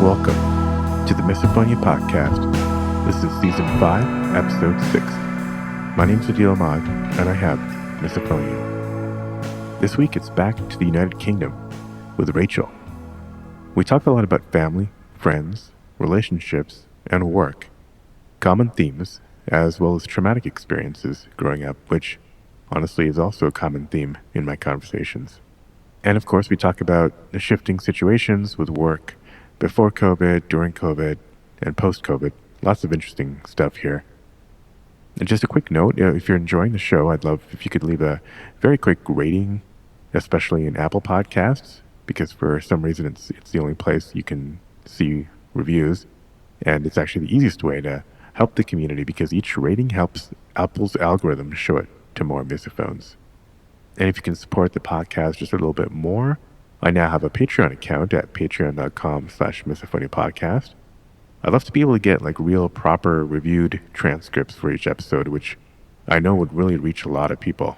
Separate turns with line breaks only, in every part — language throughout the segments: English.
Welcome to the Misophonia podcast. This is season 5, episode 6. My name's Adil Ahmad, and I have Misophonia. This week it's back to the United Kingdom with Rachael. We talk a lot about family, friends, relationships, and work. Common themes, as well as traumatic experiences growing up, which honestly is also a common theme in my conversations. And of course, we talk about the shifting situations with work before COVID, during COVID, and post-COVID. Lots of interesting stuff here. And just a quick note, if you're enjoying the show, I'd love if you could leave a very quick rating, especially in Apple Podcasts, because for some reason it's the only place you can see reviews. And it's actually the easiest way to help the community because each rating helps Apple's algorithm show it to more misophones. And if you can support the podcast just a little bit more, I now have a Patreon account at patreon.com/misophoniapodcast. I'd love to be able to get like real proper reviewed transcripts for each episode, which I know would really reach a lot of people.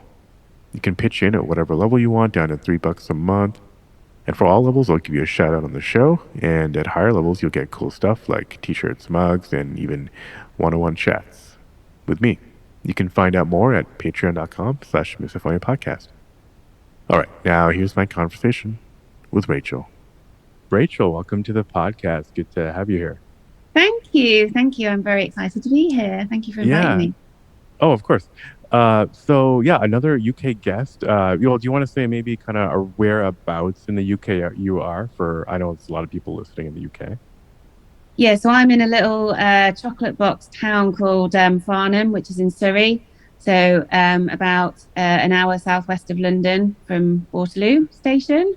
You can pitch in at whatever level you want, down to $3 a month. And for all levels, I'll give you a shout out on the show. And at higher levels, you'll get cool stuff like t-shirts, mugs, and even one-on-one chats with me. You can find out more at patreon.com/misophoniapodcast. All right, now here's my conversation with Rachael. Rachael, welcome to the podcast. Good to have you here.
Thank you. I'm very excited to be here. Thank you for inviting me.
Oh, of course. Another UK guest. Do you want to say maybe kind of whereabouts in the UK you are? I know there's a lot of people listening in the UK.
Yeah, so I'm in a little chocolate box town called Farnham, which is in Surrey. So about an hour southwest of London from Waterloo Station.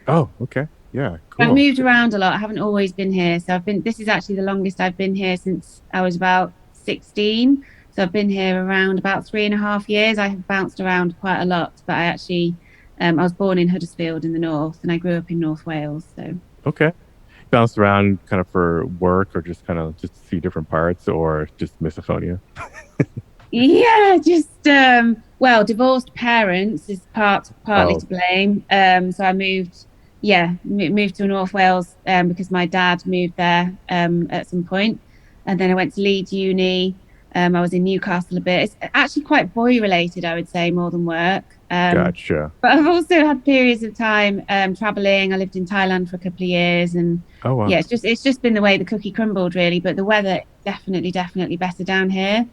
Oh, okay. Yeah, cool.
I've moved around a lot. I haven't always been here. So this is actually the longest I've been here since I was about 16. So I've been here around about 3.5 years. I have bounced around quite a lot, but I actually, I was born in Huddersfield in the north and I grew up in North Wales. So
okay. Bounced around kind of for work or just kind of just to see different parts or just misophonia?
Yeah, just, divorced parents is partly to blame. So I moved to North Wales because my dad moved there at some point. And then I went to Leeds Uni. I was in Newcastle a bit. It's actually quite boy related, I would say, more than work.
Gotcha.
But I've also had periods of time traveling. I lived in Thailand for a couple of years, and
oh, wow.
Yeah, it's just been the way the cookie crumbled, really. But the weather definitely better down here.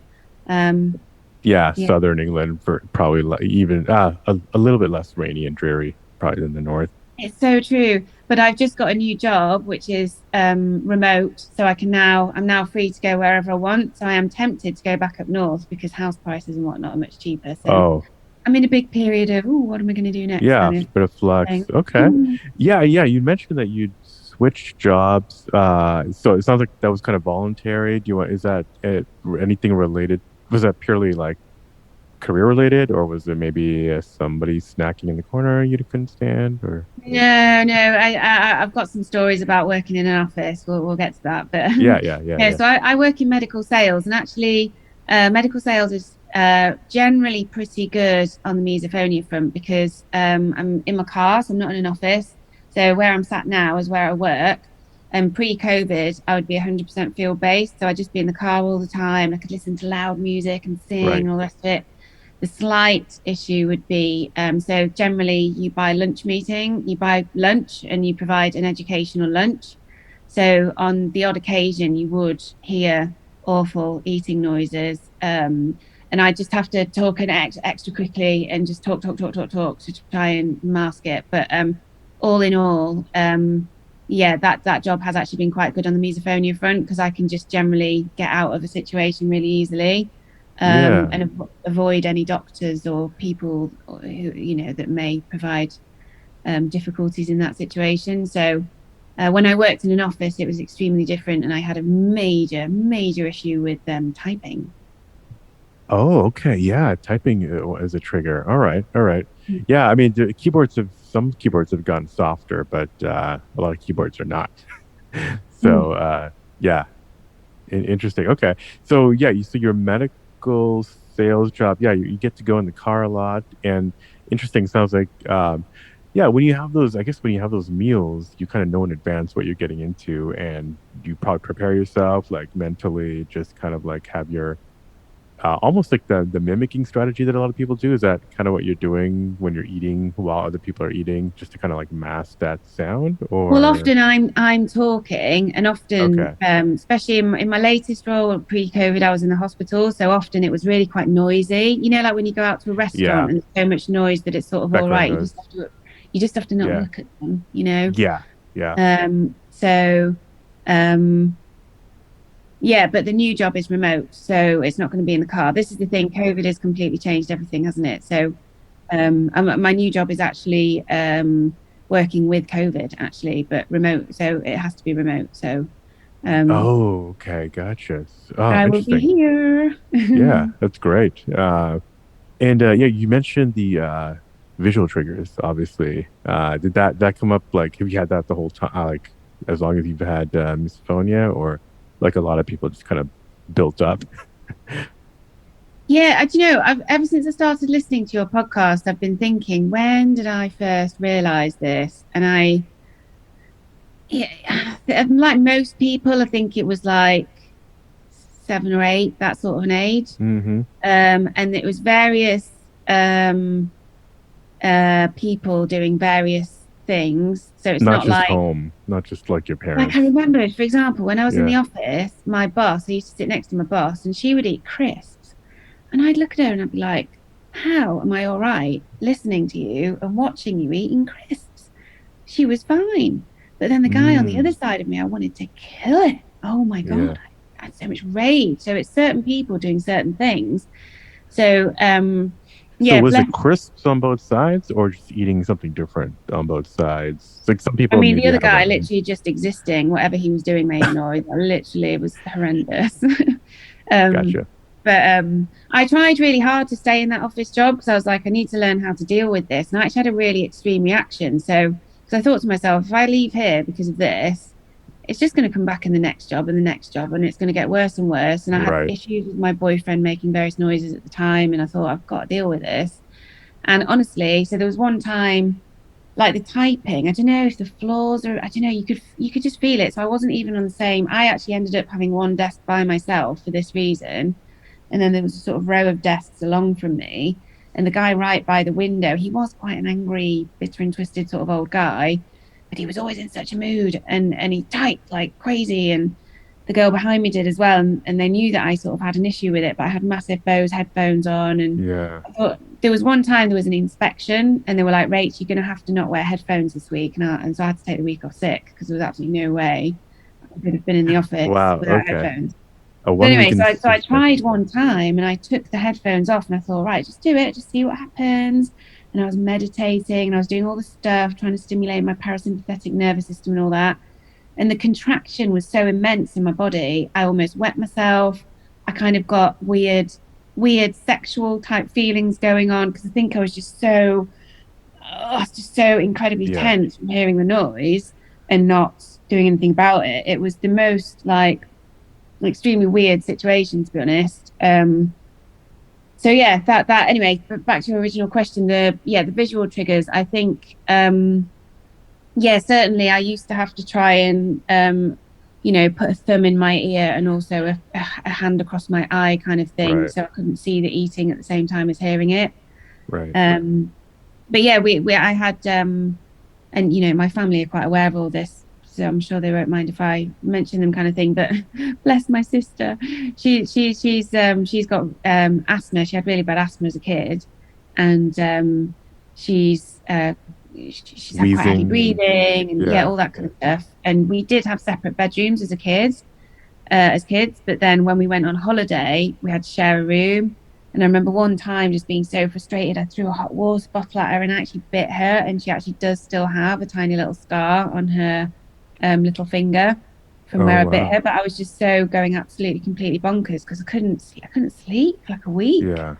Southern England for probably even a little bit less rainy and dreary probably than the north.
It's so true. But I've just got a new job, which is remote. So I'm now free to go wherever I want. So I am tempted to go back up north because house prices and whatnot are much cheaper. So I'm in a big period of, what am I going to do next?
Yeah, a bit of flux. Thing. Okay. Yeah. You mentioned that you'd switched jobs. So it sounds like that was kind of voluntary. Is that anything related? Was that purely like career related, or was it maybe somebody snacking in the corner you couldn't stand? Or
no, I've got some stories about working in an office. We'll get to that. But yeah. So I work in medical sales, and actually, medical sales is generally pretty good on the misophonia front because I'm in my car, so I'm not in an office. So where I'm sat now is where I work. And pre-COVID, I would be 100% field-based. So I'd just be in the car all the time. I could listen to loud music and sing and all the rest of it. The slight issue would be, so generally you buy lunch and you provide an educational lunch. So on the odd occasion, you would hear awful eating noises. And I just have to talk extra quickly and just talk to try and mask it. But all in all, that job has actually been quite good on the misophonia front because I can just generally get out of a situation really easily and avoid any doctors or people who that may provide difficulties in that situation. So when I worked in an office, it was extremely different, and I had a major issue with typing.
Oh, okay. Yeah, typing as a trigger. All right. Yeah, I mean, some keyboards have gotten softer, but a lot of keyboards are not. So, interesting. Okay. So, your medical sales job, you get to go in the car a lot. And interesting, sounds like yeah, when you have those, I guess when you have those meals, you kind of know in advance what you're getting into, and you probably prepare yourself like mentally, just kind of like have your almost like the mimicking strategy that a lot of people do. Is that kind of what you're doing when you're eating while other people are eating, just to kind of like mask that sound?
Well,
Or
often I'm talking, and often,
okay,
especially in my latest role pre-COVID, I was in the hospital, so often it was really quite noisy. You know, like when you go out to a
yeah,
restaurant and there's so much noise that it's sort of all
background
right.
noise.
You just have to not
Yeah,
look at them. You know.
yeah, yeah.
So, um, yeah, but the new job is remote, so it's not going to be in the car. This is the thing. COVID has completely changed everything, hasn't it? So, my new job is actually working with COVID, actually, but remote. So it has to be remote. So
Oh, okay, gotcha. Oh,
I will be
interesting.
here.
Yeah, that's great. And yeah, you mentioned the visual triggers, obviously. Did that come up like have you had that the whole time, like as long as you've had misophonia, or like a lot of people just kind of built up?
Yeah, you know, ever since I started listening to your podcast, I've been thinking, when did I first realize this? And yeah, like most people, I think it was like 7 or 8, that sort of an age.
Mm-hmm.
And it was various um, people doing various things. So it's
Not
not
just
like
home, not just like your
I
parents.
remember, for example, when I was in
Yeah.
the office, my boss, I used to sit next to my boss, and she would eat crisps. And I'd look at her and I'd be like, how am I all right listening to you and watching you eating crisps? She was fine. But then the guy on the other
Mm,
side of me, I wanted to kill it. Oh my
yeah.
God, I had so much rage. So it's certain people doing certain things. So
So
yeah,
was
bless.
it crisps on both sides, or just eating something different on both sides? Like some
I
people
mean, the
maybe
other
have
guy
a
literally just existing, whatever he was doing made noise. Literally, it was horrendous. um,
gotcha.
but I tried really hard to stay in that office job because I was like, I need to learn how to deal with this. And I actually had a really extreme reaction. So, because I thought to myself, if I leave here because of this, it's just going to come back in the next job and the next job, and it's going to get worse and worse. And I had
Right.
issues with my boyfriend making various noises at the time, and I thought I've got to deal with this. And honestly, so there was one time like the typing, I don't know if the floors or I don't know, you could just feel it. So I wasn't even on the same. I actually ended up having one desk by myself for this reason. And then there was a sort of row of desks along from me. And the guy right by the window, he was quite an angry, bitter and twisted sort of old guy, but he was always in such a mood, and he typed like crazy. And the girl behind me did as well. And they knew that I sort of had an issue with it, but I had massive Bose headphones on. And
Yeah.
I thought there was one time there was an inspection and they were like, Rach, you're going to have to not wear headphones this week. And so I had to take the week off sick because there was absolutely no way I could have been in the office
Wow.
without
Okay.
headphones.
A
But
1 week
anyway,
in
so I tried
suspension.
one time and I took the headphones off and I thought, right, just do it, just see what happens. And I was meditating and I was doing all the stuff, trying to stimulate my parasympathetic nervous system and all that. And the contraction was so immense in my body, I almost wet myself. I kind of got weird sexual type feelings going on because I think I was just so incredibly
Yeah.
tense from hearing the noise and not doing anything about it. It was the most like extremely weird situation, to be honest. So yeah, that anyway, but back to your original question, the visual triggers, I think yeah, certainly I used to have to try and put a thumb in my ear and also a hand across my eye kind of thing,
Right.
so I couldn't see the eating at the same time as hearing it.
Right.
But yeah, we I had and my family are quite aware of all this, so I'm sure they won't mind if I mention them, kind of thing. But bless my sister, she's got asthma. She had really bad asthma as a kid, and she's she's had quite heavy
Wheezing and
breathing and yeah,
yeah.
all that kind
Yeah.
of stuff. And we did have separate bedrooms as kids. But then when we went on holiday, we had to share a room. And I remember one time just being so frustrated, I threw a hot water bottle at her and actually bit her. And she actually does still have a tiny little scar on her little finger from
Oh
where I bit
wow.
her. But I was just so going absolutely completely bonkers because I couldn't sleep for like a week.
Yeah.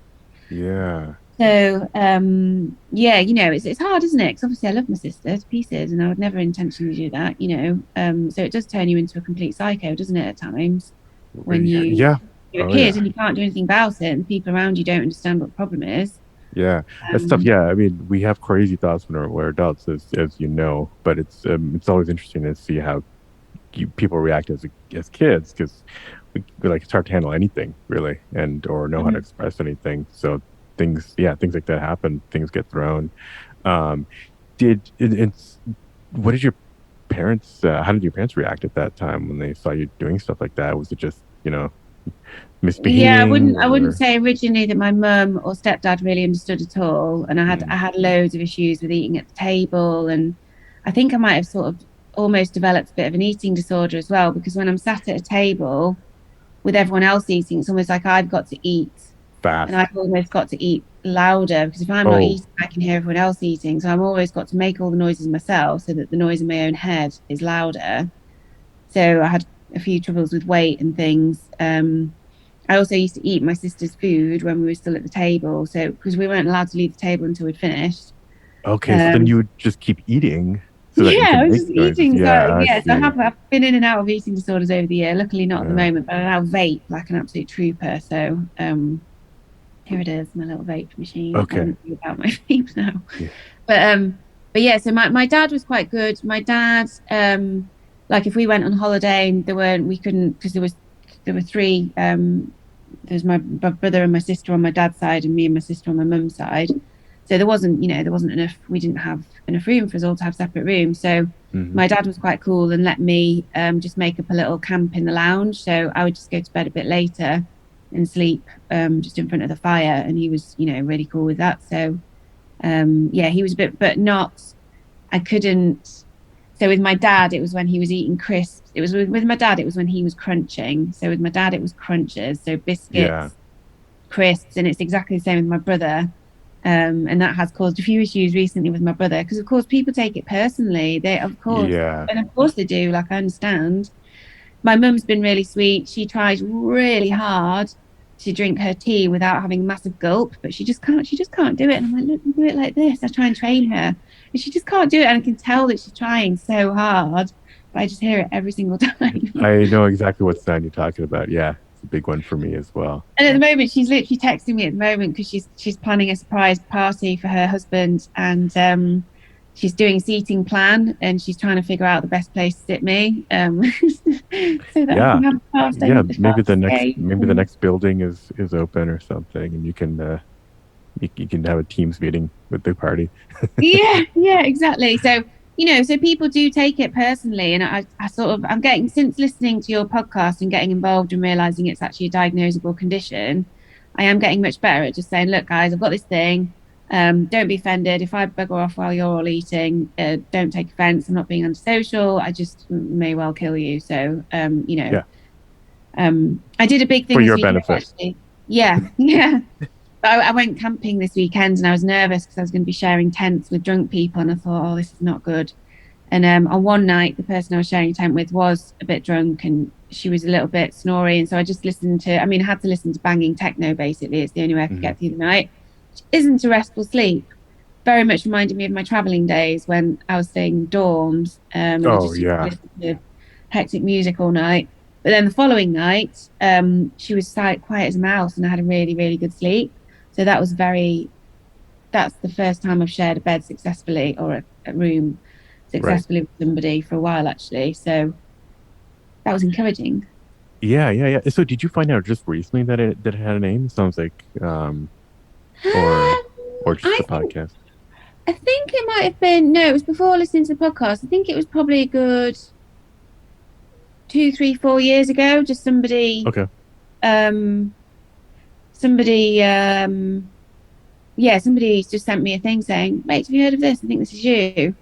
Yeah.
So yeah, it's hard, isn't it? Because obviously I love my sister to pieces, and I would never intentionally do that, So it does turn you into a complete psycho, doesn't it, at times when
Yeah. Yeah.
you're a
Oh
kid
yeah.
and you can't do anything about it, and the people around you don't understand what the problem is.
Yeah, that's tough. Yeah, I mean, we have crazy thoughts when we're adults, as you know, but it's always interesting to see how people react as kids because we like it's hard to handle anything really, and or know how to
Mhm.
express anything. So things like that happen. Things get thrown. Um, it's what did your parents? How did your parents react at that time when they saw you doing stuff like that? Was it just
Yeah,
misbehaving
I wouldn't
or?
say originally that my mum or stepdad really understood at all. And I
Mm,
had loads of issues with eating at the table. And I think I might have sort of almost developed a bit of an eating disorder as well, because when I'm sat at a table with everyone else eating, it's almost like I've got to eat and
fast?
I've almost got to eat louder because if I'm not
Oh,
eating, I can hear everyone else eating. So I've always got to make all the noises myself so that the noise in my own head is louder. So I had a few troubles with weight and things. I also used to eat my sister's food when we were still at the table. So because we weren't allowed to leave the table until we'd finished.
okay. So then
Um,
you would just keep eating so that you
yeah,
can
I was
make
just
noises.
eating. So
Yeah, I
yeah, so
see.
I've been in and out of eating disorders over the year. Luckily not at the
Yeah.
moment, but I now vape like an absolute trooper. So here it is, my little vape machine. I
Okay.
wouldn't do without my vape now.
Yeah.
But but yeah, so my dad was quite good. My dad, like if we went on holiday and we couldn't because there were three. There's my brother and my sister on my dad's side, and me and my sister on my mum's side. So there wasn't enough. We didn't have enough room for us all to have separate rooms. So
Hmm.
my dad was quite cool and let me just make up a little camp in the lounge. So I would just go to bed a bit later and sleep just in front of the fire, and he was really cool with that. So yeah, he was a bit, but not. I couldn't. So with my dad, it was when he was eating crisps. It was with my dad, it was when he was crunching. So with my dad, it was crunches, so
Yeah.
biscuits, crisps, and it's exactly the same with my brother. And that has caused a few issues recently with my brother because, of course, people take it personally. They, of course,
Yeah.
and of course they do. Like I understand. My mum's been really sweet. She tries really hard to drink her tea without having a massive gulp, but she just can't. She just can't do it. And I'm like, look, do it like this. I try and train her, and she just can't do it. And I can tell that she's trying so hard, but I just hear it every single time.
I know exactly what sound you're talking about. Yeah, it's a big one for me as well.
And at the moment, she's literally texting me at the moment because she's planning a surprise party for her husband, and she's doing a seating plan, and she's trying to figure out the best place to sit me, so that I
Yeah.
can have
Yeah,
a fast escape.
maybe the next building is open or something, and you can have a Teams meeting with the party.
Yeah, yeah, exactly. So, so people do take it personally. And I sort of, I'm getting, since listening to your podcast and getting involved and realizing it's actually a diagnosable condition, I am getting much better at just saying, look, guys, I've got this thing. Don't be offended. If I bugger off while you're all eating, don't take offense. I'm not being antisocial. I just may well kill you. So,
Yeah,
I did a big
for
thing this
your
weekend,
benefit.
actually. Yeah, yeah. I went camping this weekend and I was nervous because I was going to be sharing tents with drunk people. And I thought, oh, this is not good. And on one night, the person I was sharing a tent with was a bit drunk and she was a little bit snory. And so I just listened to, I mean, I had to listen to banging techno, basically. It's the only way I could
Hmm.
get through the night, which isn't a restful sleep. Very much reminded me of my traveling days when I was staying in dorms and I
Oh
just used to
yeah,
listen to hectic music all night. But then the following night, she was quiet as a mouse and I had a really, really good sleep. So that's the first time I've shared a bed successfully or a room
right.
successfully with somebody for a while, actually. So that was encouraging.
Yeah, yeah, yeah. So did you find out just recently that it had a name? It sounds like or just
I
the podcast.
I think it might have been no, it was before listening to the podcast. I think it was probably a good 2, 3, 4 years ago. Just
Okay.
um, somebody, yeah, somebody just sent me a thing saying, "Mate, have you heard of this? I think this is you."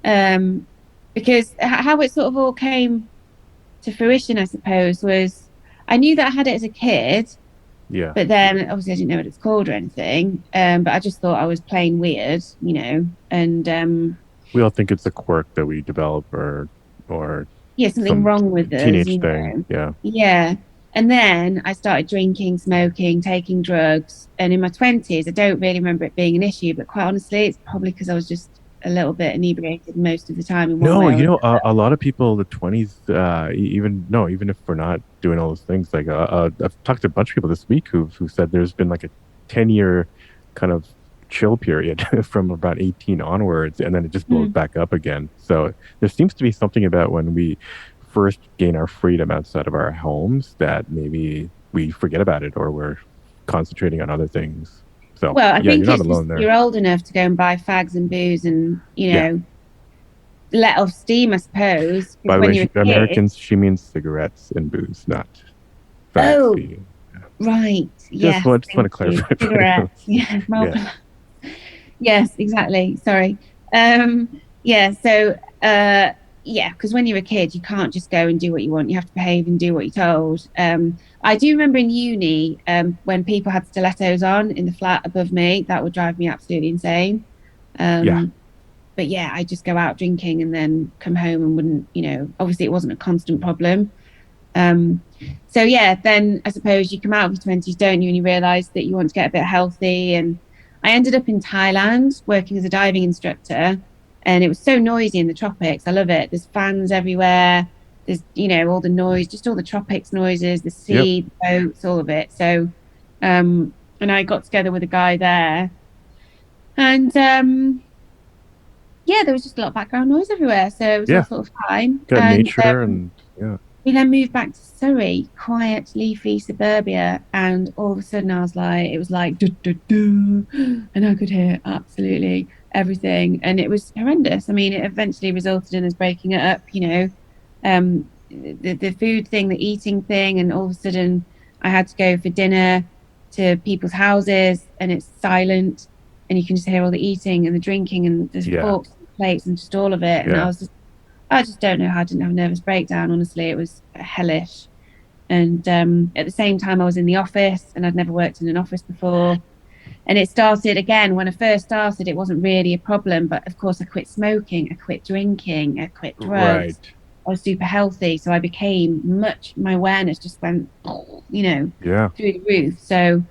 Um, because how it sort of all came to fruition, I suppose, was I knew that I had it as a kid,
Yeah.
but then obviously I didn't know what it's called or anything. But I just thought I was plain weird, and
We all think it's a quirk that we develop or
yeah, something
some
wrong with us,
teenage thing. Yeah.
Yeah. And then I started drinking, smoking, taking drugs. And in my 20s, I don't really remember it being an issue, but quite honestly, it's probably because I was just a little bit inebriated most of the time in one
No,
way or
a lot of people in the 20s, even no, even if we're not doing all those things, like I've talked to a bunch of people this week who said there's been like a 10-year kind of chill period from about 18 onwards, and then it just blows back up again. So there seems to be something about when we first gain our freedom outside of our homes that maybe we forget about it, or we're concentrating on other things. So
well, I think
you're not
it's
alone
just
there.
you're old enough to go and buy fags and booze and let off steam, I suppose.
By
Because
the way,
when you're a kid,
Americans, she means cigarettes and booze, not
oh,
fags.
right,
Just
yes,
want to
thank you.
clarify for anyone
Cigarettes,
listening.
yeah, yes, exactly. Sorry. Yeah, so yeah, because when you're a kid, you can't just go and do what you want. You have to behave and do what you're told. I do remember in uni, when people had stilettos on in the flat above me, that would drive me absolutely insane. But yeah, I just go out drinking and then come home and wouldn't, obviously it wasn't a constant problem. So yeah, then I suppose you come out of your 20s, don't you? And you realize that you want to get a bit healthy. And I ended up in Thailand working as a diving instructor. And it was so noisy in the tropics. I love it. There's fans everywhere. There's, all the noise, just all the tropics noises, the sea, the boats, all of it. So, and I got together with a guy there. And yeah, there was just a lot of background noise everywhere. So it was all sort of fine.
Got
And
nature and yeah.
we then moved back to Surrey, quiet, leafy suburbia, and all of a sudden I was like, it was like, duh, duh, duh, and I could hear absolutely everything, and it was horrendous. I mean, it eventually resulted in us breaking it up, the food thing, the eating thing, and all of a sudden I had to go for dinner to people's houses, and it's silent, and you can just hear all the eating and the drinking and the forks and plates and just all of it, and I just don't know how I didn't have a nervous breakdown. Honestly, it was hellish. And at the same time, I was in the office and I'd never worked in an office before. And it started again, when I first started, it wasn't really a problem. But of course, I quit smoking, I quit drinking, I quit drugs. Right. I was super healthy. So I became my awareness just went, through the roof. So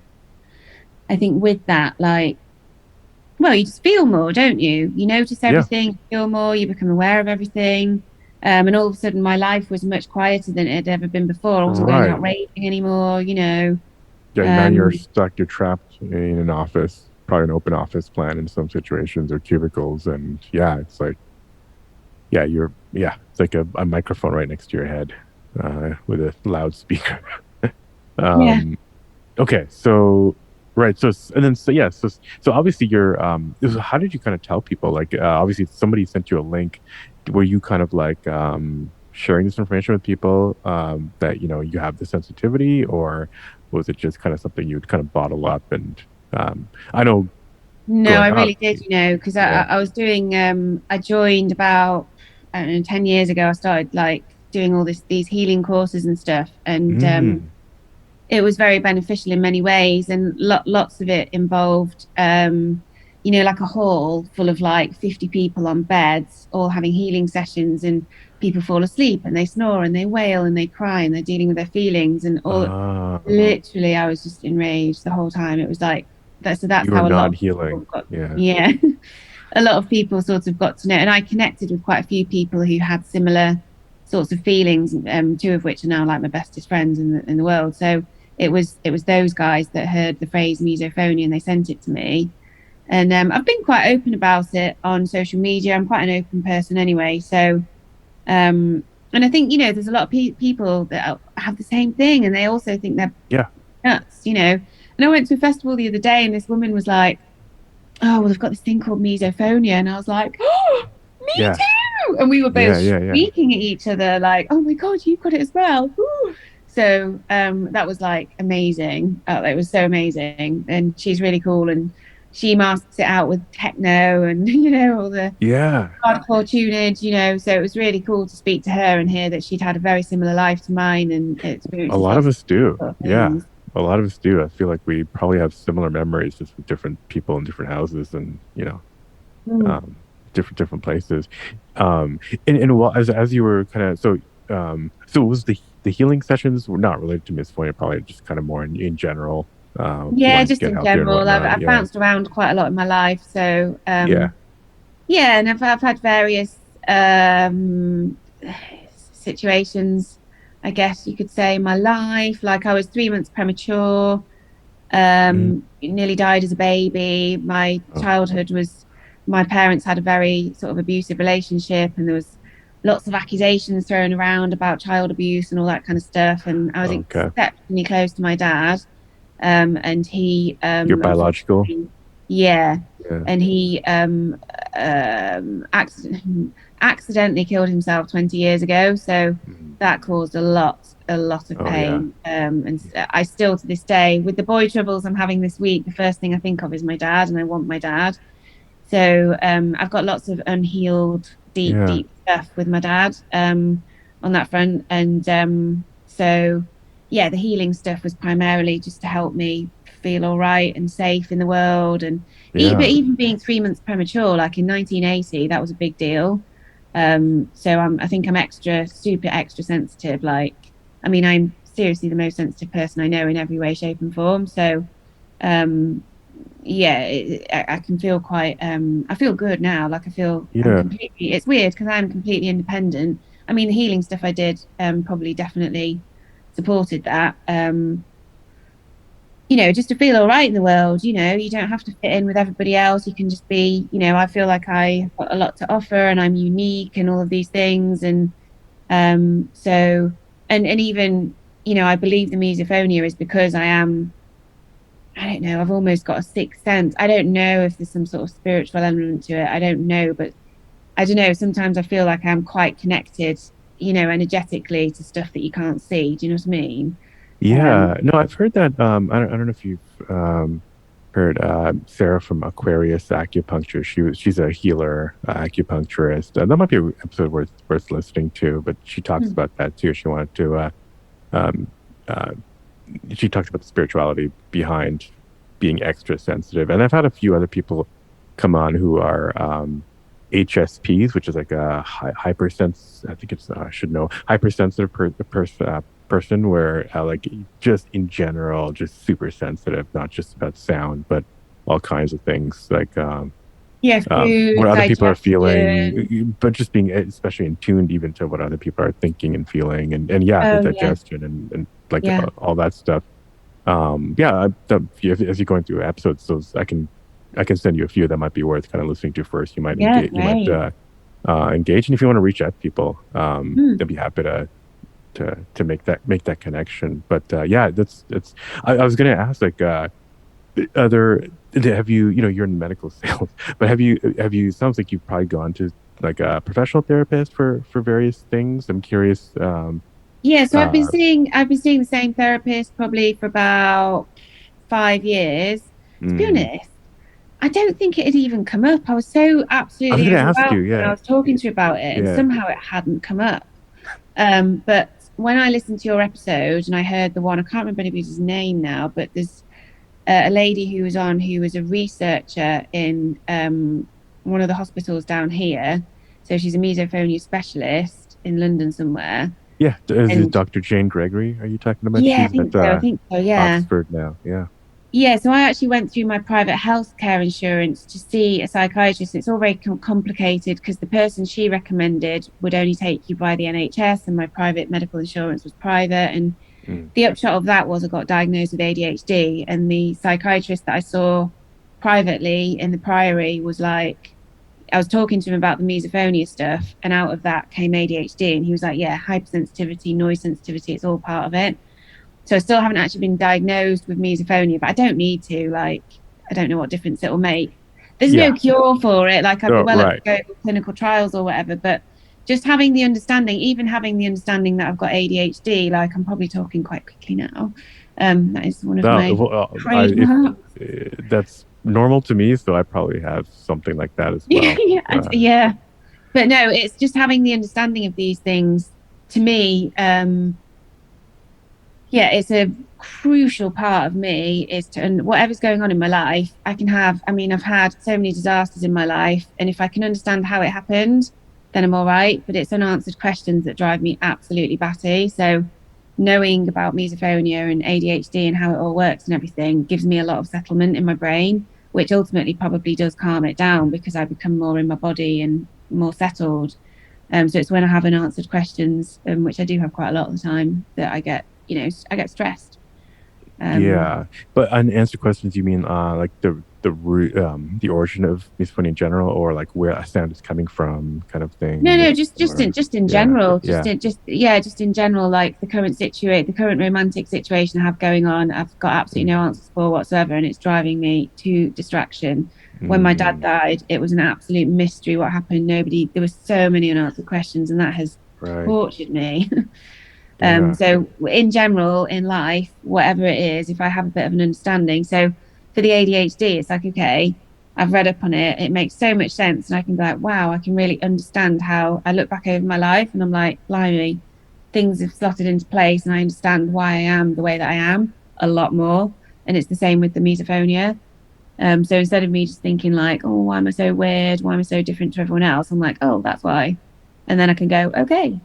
I think with that, well, you just feel more, don't you? You notice everything, you feel more, you become aware of everything. And all of a sudden, my life was much quieter than it had ever been before. I wasn't going out raving anymore,
Yeah, now you're stuck, you're trapped in an office, probably an open office plan in some situations or cubicles. And it's like, it's like a microphone right next to your head with a loudspeaker. Okay, so right. So obviously you're how did you kind of tell people? Like obviously somebody sent you a link. Were you kind of like sharing this information with people that you have the sensitivity, or was it just kind of something you would kind of bottle up? And I know.
No, I really did, because I was doing I joined about, I don't know, 10 years ago. I started like doing all these healing courses and stuff, and it was very beneficial in many ways, and lots of it involved like a hall full of like 50 people on beds all having healing sessions, and people fall asleep and they snore and they wail and they cry and they're dealing with their feelings and all. Literally, I was just enraged the whole time. It was like that's how a lot of
healing.
A lot of people sort of got to know, and I connected with quite a few people who had similar sorts of feelings, two of which are now like my bestest friends in the world. So it was those guys that heard the phrase misophonia and they sent it to me. And I've been quite open about it on social media. I'm quite an open person anyway. So, and I think, there's a lot of people that have the same thing, and they also think they're nuts, And I went to a festival the other day, and this woman was like, "Oh, well, they've got this thing called misophonia," and I was like, "Oh, me too!" And we were both speaking at each other, like, "Oh my god, you've got it as well!" Ooh. So that was like amazing. It was so amazing, and she's really cool, and she masks it out with techno and all the hardcore tunage, so it was really cool to speak to her and hear that she'd had a very similar life to mine and experienced
a lot of us do. A lot of us do. I feel like we probably have similar memories, just with different people in different houses and different places. And as you were kind of so was the healing sessions were not related to misophonia, probably just kind of more in general.
Just in general. I've bounced around quite a lot in my life, so and I've had various situations, I guess you could say, in my life. Like I was 3 months premature, Nearly died as a baby. My childhood was, my parents had a very sort of abusive relationship, and there was lots of accusations thrown around about child abuse and all that kind of stuff. And I was exceptionally close to my dad. And he
your biological,
yeah, and he accidentally killed himself 20 years ago, so that caused a lot of pain. And I still, to this day, with the boy troubles I'm having this week, the first thing I think of is my dad, and I want my dad. So I've got lots of unhealed deep stuff with my dad on that front. And so yeah, the healing stuff was primarily just to help me feel all right and safe in the world. And even being 3 months premature, like in 1980, that was a big deal. So I think I'm super extra sensitive. Like, I mean, I'm seriously the most sensitive person I know in every way, shape, and form. So I can feel quite I feel good now. Like I feel I'm completely, it's weird because I'm completely independent. I mean, the healing stuff I did probably definitely supported that. Just to feel all right in the world. You don't have to fit in with everybody else. You can just be, I feel like I have got a lot to offer and I'm unique and all of these things. And so and even, I believe the misophonia is because I don't know, I've almost got a sixth sense. I don't know if there's some sort of spiritual element to it. I don't know, but I don't know. Sometimes I feel like I'm quite connected, energetically to stuff that you can't see. Do you know what I mean?
Yeah. No, I've heard that. I don't know if you've heard Sarah from Aquarius Acupuncture. She's a healer, acupuncturist. That might be an episode worth listening to. But she talks about that too. She wanted to. She talks about the spirituality behind being extra sensitive. And I've had a few other people come on who are HSPs, which is like a hypersense. I think it's I should know hypersensitive person where like just in general, just super sensitive, not just about sound, but all kinds of things like what other people are feeling, but just being especially in tuned even to what other people are thinking and feeling, and the digestion and like all that stuff. If you're going through episodes, those I can send you a few that might be worth kind of listening to first. You might engage, engage, and if you want to reach out to people, they'll be happy to make that connection. But that's I was going to ask, like, have you, you're in medical sales, but have you sounds like you've probably gone to like a professional therapist for various things. I'm curious.
So I've been seeing the same therapist probably for about 5 years. To be honest, I don't think it had even come up. I was so absolutely overwhelmed when I was talking to you about it, and somehow it hadn't come up. But when I listened to your episode and I heard the one, I can't remember anybody's name now, but there's a lady who was on who was a researcher in one of the hospitals down here. So she's a misophonia specialist in London somewhere.
Yeah, is it Dr. Jane Gregory? Are you talking about?
Yeah, I think so. Yeah,
Oxford now. Yeah.
Yeah, so I actually went through my private healthcare insurance to see a psychiatrist. It's all very complicated because the person she recommended would only take you by the NHS, and my private medical insurance was private. And the upshot of that was I got diagnosed with ADHD, and the psychiatrist that I saw privately in the Priory was like, I was talking to him about the misophonia stuff, and out of that came ADHD, and he was like, yeah, hypersensitivity, noise sensitivity, it's all part of it. So I still haven't actually been diagnosed with misophonia, but I don't need to. Like, I don't know what difference it will make. There's no cure for it. Like, I'd be up to go with clinical trials or whatever, but just having the understanding, even having the understanding that I've got ADHD, like, I'm probably talking quite quickly now. That is one of my
that's normal to me, so I probably have something like that as well.
Yeah. But no, it's just having the understanding of these things to me. It's a crucial part of me is to, and whatever's going on in my life, I've had so many disasters in my life, and if I can understand how it happened, then I'm all right. But it's unanswered questions that drive me absolutely batty. So knowing about misophonia and ADHD and how it all works and everything gives me a lot of settlement in my brain, which ultimately probably does calm it down because I become more in my body and more settled. So it's when I have unanswered questions, which I do have quite a lot of the time, that I get stressed.
But unanswered questions, you mean like the origin of misophonia in general, or like where a sound is coming from, kind of thing?
No, just in general, just in general, like the current romantic situation I have going on, I've got absolutely no answers for whatsoever, and it's driving me to distraction. When my dad died, it was an absolute mystery what happened. There were so many unanswered questions, and that has tortured me. So in general, in life, whatever it is, if I have a bit of an understanding, so for the ADHD, it's like, okay, I've read up on it. It makes so much sense. And I can be like, wow, I can really understand how I look back over my life and I'm like, blimey, things have slotted into place and I understand why I am the way that I am a lot more. And it's the same with the misophonia. So instead of me just thinking like, oh, why am I so weird? Why am I so different to everyone else? I'm like, oh, that's why. And then I can go, okay.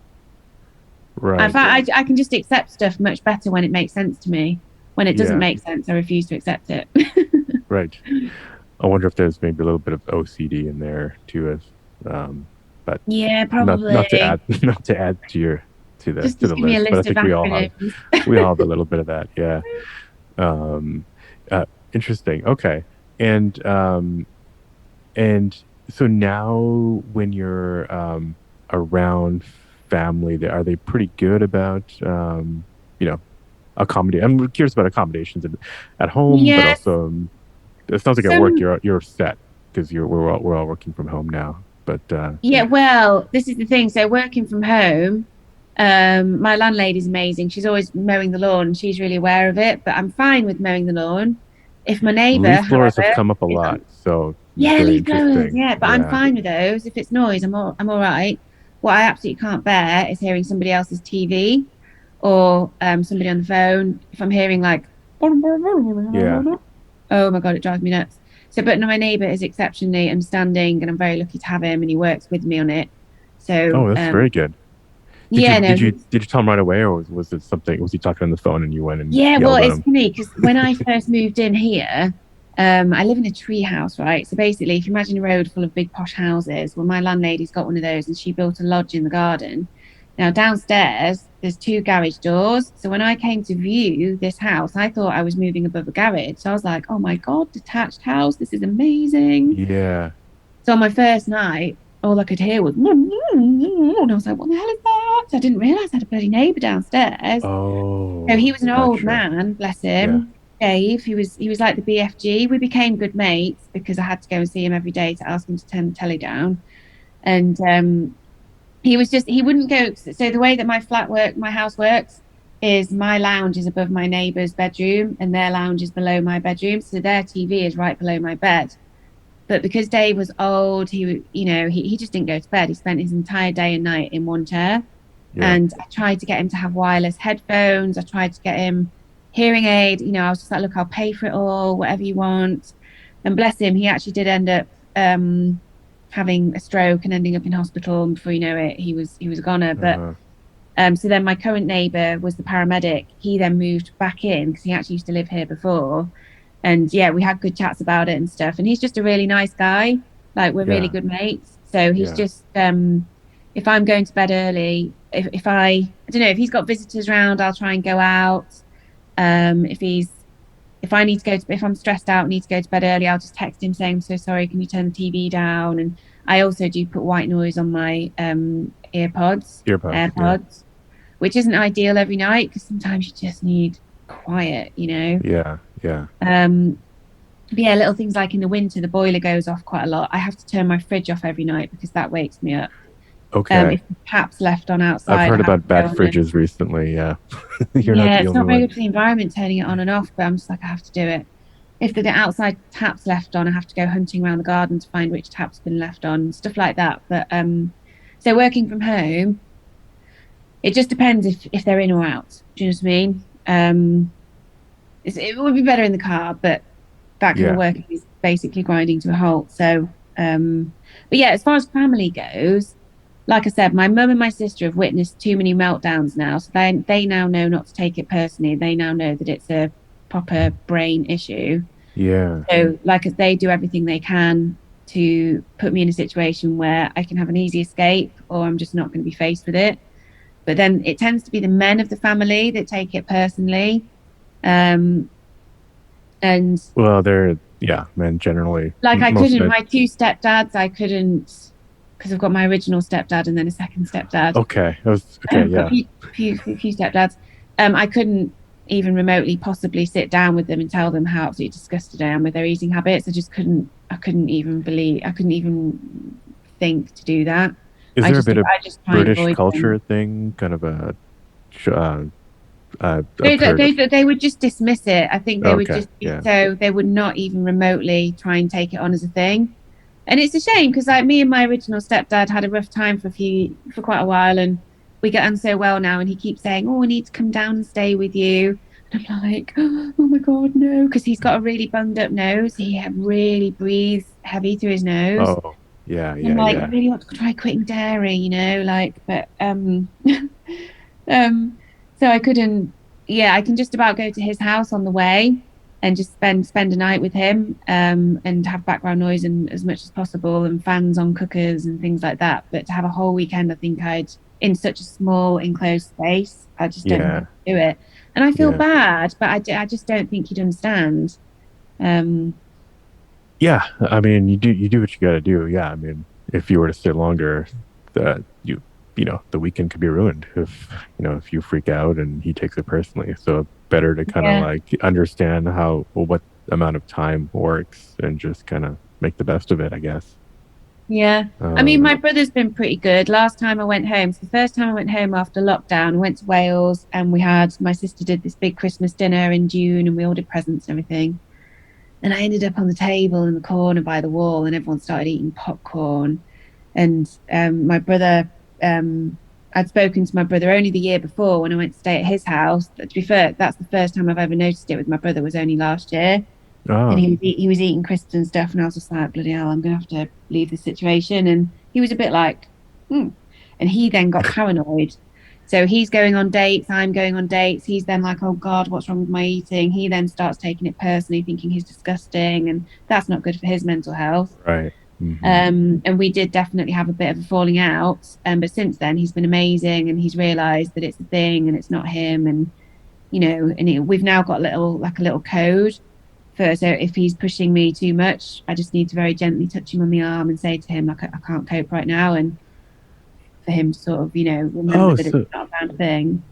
Right.
I can just accept stuff much better when it makes sense to me. When it doesn't make sense, I refuse to accept it.
Right. I wonder if there's maybe a little bit of OCD in there too, but
yeah, probably
not to add to the list. But I think we all have a little bit of that. Yeah. Interesting. Okay. And so now when you're around family, are they pretty good about accommodate? I'm curious about accommodations at home, but also it sounds like at work you're set because we're all working from home now. But
well, this is the thing. So working from home, my landlady's amazing. She's always mowing the lawn. She's really aware of it. But I'm fine with mowing the lawn. If my neighbour,
leaf blowers have come up a lot, so
leaf blowers, but I'm fine with those. If it's noise, I'm all right. What I absolutely can't bear is hearing somebody else's TV or somebody on the phone. If I'm hearing like, oh my God, it drives me nuts. So, but my neighbour is exceptionally understanding, and I'm very lucky to have him, and he works with me on it. So,
that's very good. Did you tell him right away, or was it something? Was he talking on the phone and you went and
it's funny because when I first moved in here, I live in a tree house, right? So basically, if you imagine a road full of big posh houses, well, my landlady's got one of those, and she built a lodge in the garden. Now downstairs, there's 2 garage doors. So when I came to view this house, I thought I was moving above a garage. So I was like, oh my God, detached house. This is amazing.
Yeah.
So on my first night, all I could hear was, and I was like, what the hell is that? So I didn't realize I had a bloody neighbour downstairs.
Oh.
So he was an old man, bless him. Yeah. Dave, he was like the BFG. We became good mates because I had to go and see him every day to ask him to turn the telly down. And he wouldn't go. So the way that my house works is my lounge is above my neighbour's bedroom and their lounge is below my bedroom. So their TV is right below my bed. But because Dave was old, he just didn't go to bed. He spent his entire day and night in one chair. Yeah. And I tried to get him to have wireless headphones. I tried to get him hearing aid. I was just like, look, I'll pay for it all, whatever you want. And bless him, he actually did end up having a stroke and ending up in hospital. And before you know it, he was a goner. But so then my current neighbour was the paramedic. He then moved back in because he actually used to live here before. And we had good chats about it and stuff. And he's just a really nice guy. Like we're really good mates. So he's just if I'm going to bed early, if I don't know, if he's got visitors around, I'll try and go out. If I need to go if I'm stressed out and need to go to bed early, I'll just text him saying, I'm so sorry, can you turn the TV down? And I also do put white noise on my AirPods, which isn't ideal every night because sometimes you just need quiet,
Yeah.
Little things like in the winter, the boiler goes off quite a lot. I have to turn my fridge off every night because that wakes me up.
Okay.
If the tap's left on outside.
I've heard about bad fridges recently. Yeah.
It's not very good for the environment turning it on and off, but I'm just like, I have to do it. If the outside tap's left on, I have to go hunting around the garden to find which tap's been left on, stuff like that. But so working from home, it just depends if they're in or out. Do you know what I mean? It would be better in the car, but that kind of work is basically grinding to a halt. So, but as far as family goes, like I said, my mum and my sister have witnessed too many meltdowns now. So they now know not to take it personally. They now know that it's a proper brain issue.
Yeah.
So they do everything they can to put me in a situation where I can have an easy escape or I'm just not going to be faced with it. But then it tends to be the men of the family that take it personally. And
well, men generally,
like I couldn't, my two stepdads, I couldn't, because I've got my original stepdad and then a second stepdad.
Okay.
Yeah. A few stepdads. I couldn't even remotely possibly sit down with them and tell them how absolutely disgusted I am with their eating habits. I couldn't even think to do that.
Is there a bit of British culture thing, kind of a
they would just dismiss it. I think they would just so they would not even remotely try and take it on as a thing. And it's a shame because like me and my original stepdad had a rough time for quite a while, and we get on so well now, and he keeps saying, "Oh, I need to come down and stay with you." And I'm like, "Oh my god, no," because he's got a really bunged up nose. He really breathes heavy through his nose.
Oh, yeah.
I'm like, I really want to try quitting dairy, but so I couldn't. Yeah, I can just about go to his house on the way and just spend a night with him, and have background noise and as much as possible and fans on cookers and things like that. But to have a whole weekend, I think in such a small enclosed space, I just don't know how to do it. And I feel bad, but I just don't think he'd understand.
Yeah, I mean, you do what you got to do. Yeah, I mean, if you were to stay longer, the weekend could be ruined if you freak out and he takes it personally. So better to kind of like understand what amount of time works and just kind of make the best of it, I guess.
Yeah. I mean, my brother's been pretty good. Last time I went home, so the first time I went home after lockdown, I went to Wales, and my sister did this big Christmas dinner in June, and we all did presents and everything. And I ended up on the table in the corner by the wall, and everyone started eating popcorn. And my brother, I'd spoken to my brother only the year before when I went to stay at his house. But to be fair, that's the first time I've ever noticed it with my brother, was only last year. Oh. And he was eating crisps and stuff, and I was just like, bloody hell, I'm gonna have to leave this situation. And he was a bit like, and he then got paranoid. So he's going on dates, I'm going on dates. He's then like, oh God, what's wrong with my eating? He then starts taking it personally, thinking he's disgusting, and that's not good for his mental health.
Right. Mm-hmm.
And we did definitely have a bit of a falling out. But since then, he's been amazing, and he's realised that it's a thing and it's not him. And we've now got a little code. So if he's pushing me too much, I just need to very gently touch him on the arm and say to him, like, I can't cope right now, and for him to sort of, remember that it's not a bad thing.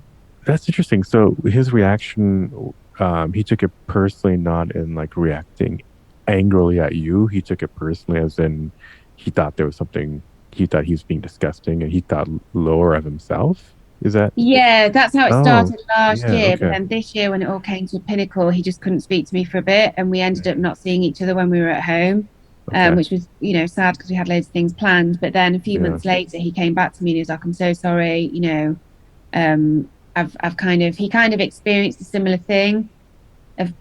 That's interesting. So his reaction, he took it personally, not in like reacting angrily at you. He took it personally as in he thought there was something, he thought he was being disgusting, and he thought lower of himself. Is that?
Yeah, that's how it started last year. Okay. But then this year, when it all came to a pinnacle, he just couldn't speak to me for a bit, and we ended up not seeing each other when we were at home. Which was, sad because we had loads of things planned. But then a few months later, he came back to me and he was like, I'm so sorry. He kind of experienced a similar thing of